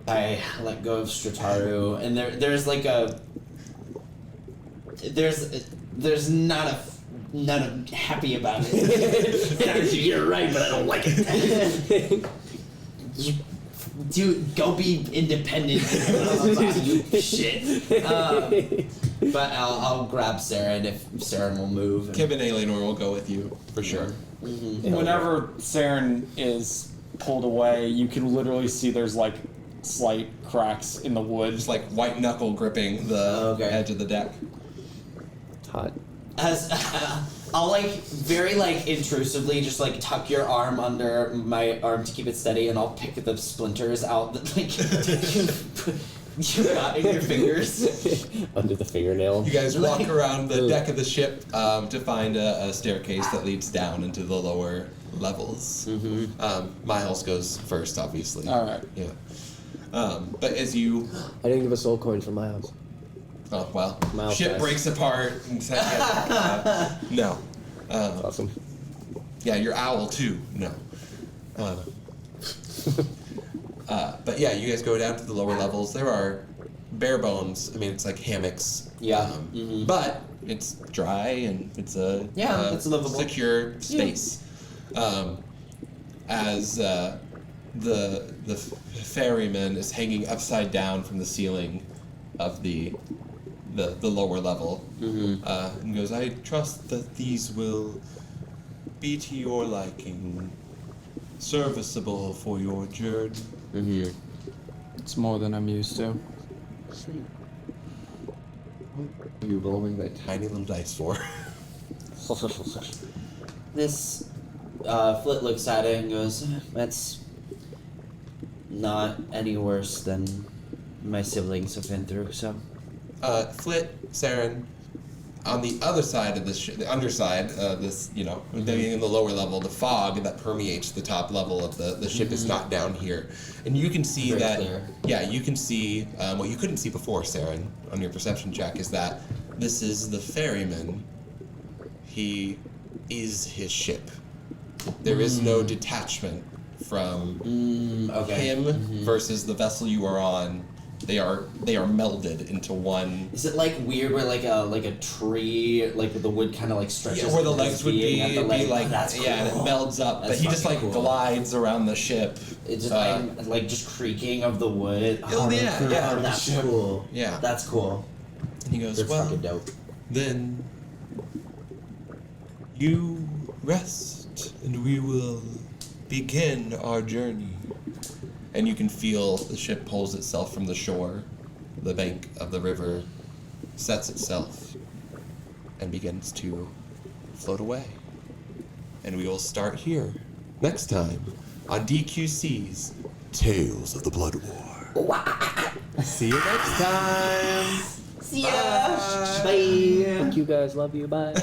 I let go of Strataru, and there's like a there's not a happy about it. You're right, but I don't like it. Dude, go be independent. Shit. But I'll grab Seren if Seren will move. Kib and Alienor will go with you, for sure. Mm-hmm. Whenever Seren is pulled away, you can literally see there's like slight cracks in the wood. Just like white knuckle gripping the edge of the deck. Hot. As I'll like very like intrusively just like tuck your arm under my arm to keep it steady, and I'll pick the splinters out that like you got in your fingers. Under the fingernail. You guys walk around the deck of the ship to find a staircase that leads down into the lower levels. Miles goes first, obviously. All right. Yeah. But as you... I didn't give a soul coin for Miles. Oh, well. Miles ship dies. breaks apart. And no. Awesome. Yeah, your owl, too. No. But yeah, you guys go down to the lower levels. There are bare bones. I mean, it's like hammocks. Yeah. But it's dry and it's a it's livable. secure space. As the ferryman is hanging upside down from the ceiling of the lower level, and goes, "I trust that these will be to your liking, serviceable for your journey." It's more than I'm used to. What are you rolling that tiny little dice for? This Flit looks at it and goes, "That's not any worse than my siblings have been through." So Flit, Seren, on the other side of this, the underside, this, being in the lower level, the fog that permeates the top level of the ship is not down here. And you can see Very that, clear. you can see, what you couldn't see before, Seren, on your perception check, is that this is the ferryman. He is his ship. There is no detachment from him versus the vessel you are on. They are melded into one. is it like weird where like a tree, like with the wood kind of like stretches? Yeah, where the into legs his would being at the leg? like, That's cool. and it melds up. That's but he just like fucking cool. glides around the ship. It's just like just creaking of the wood. Oh, yeah. That's cool. Yeah. That's cool. And he goes, They're "Well, fucking dope." then you rest, and we will begin our journey." And you can feel the ship pulls itself from the shore. The bank of the river sets itself and begins to float away. And we will start here next time on DQC's Tales of the Blood War. See you next time. See ya. Bye. Thank you guys. Love you. Bye.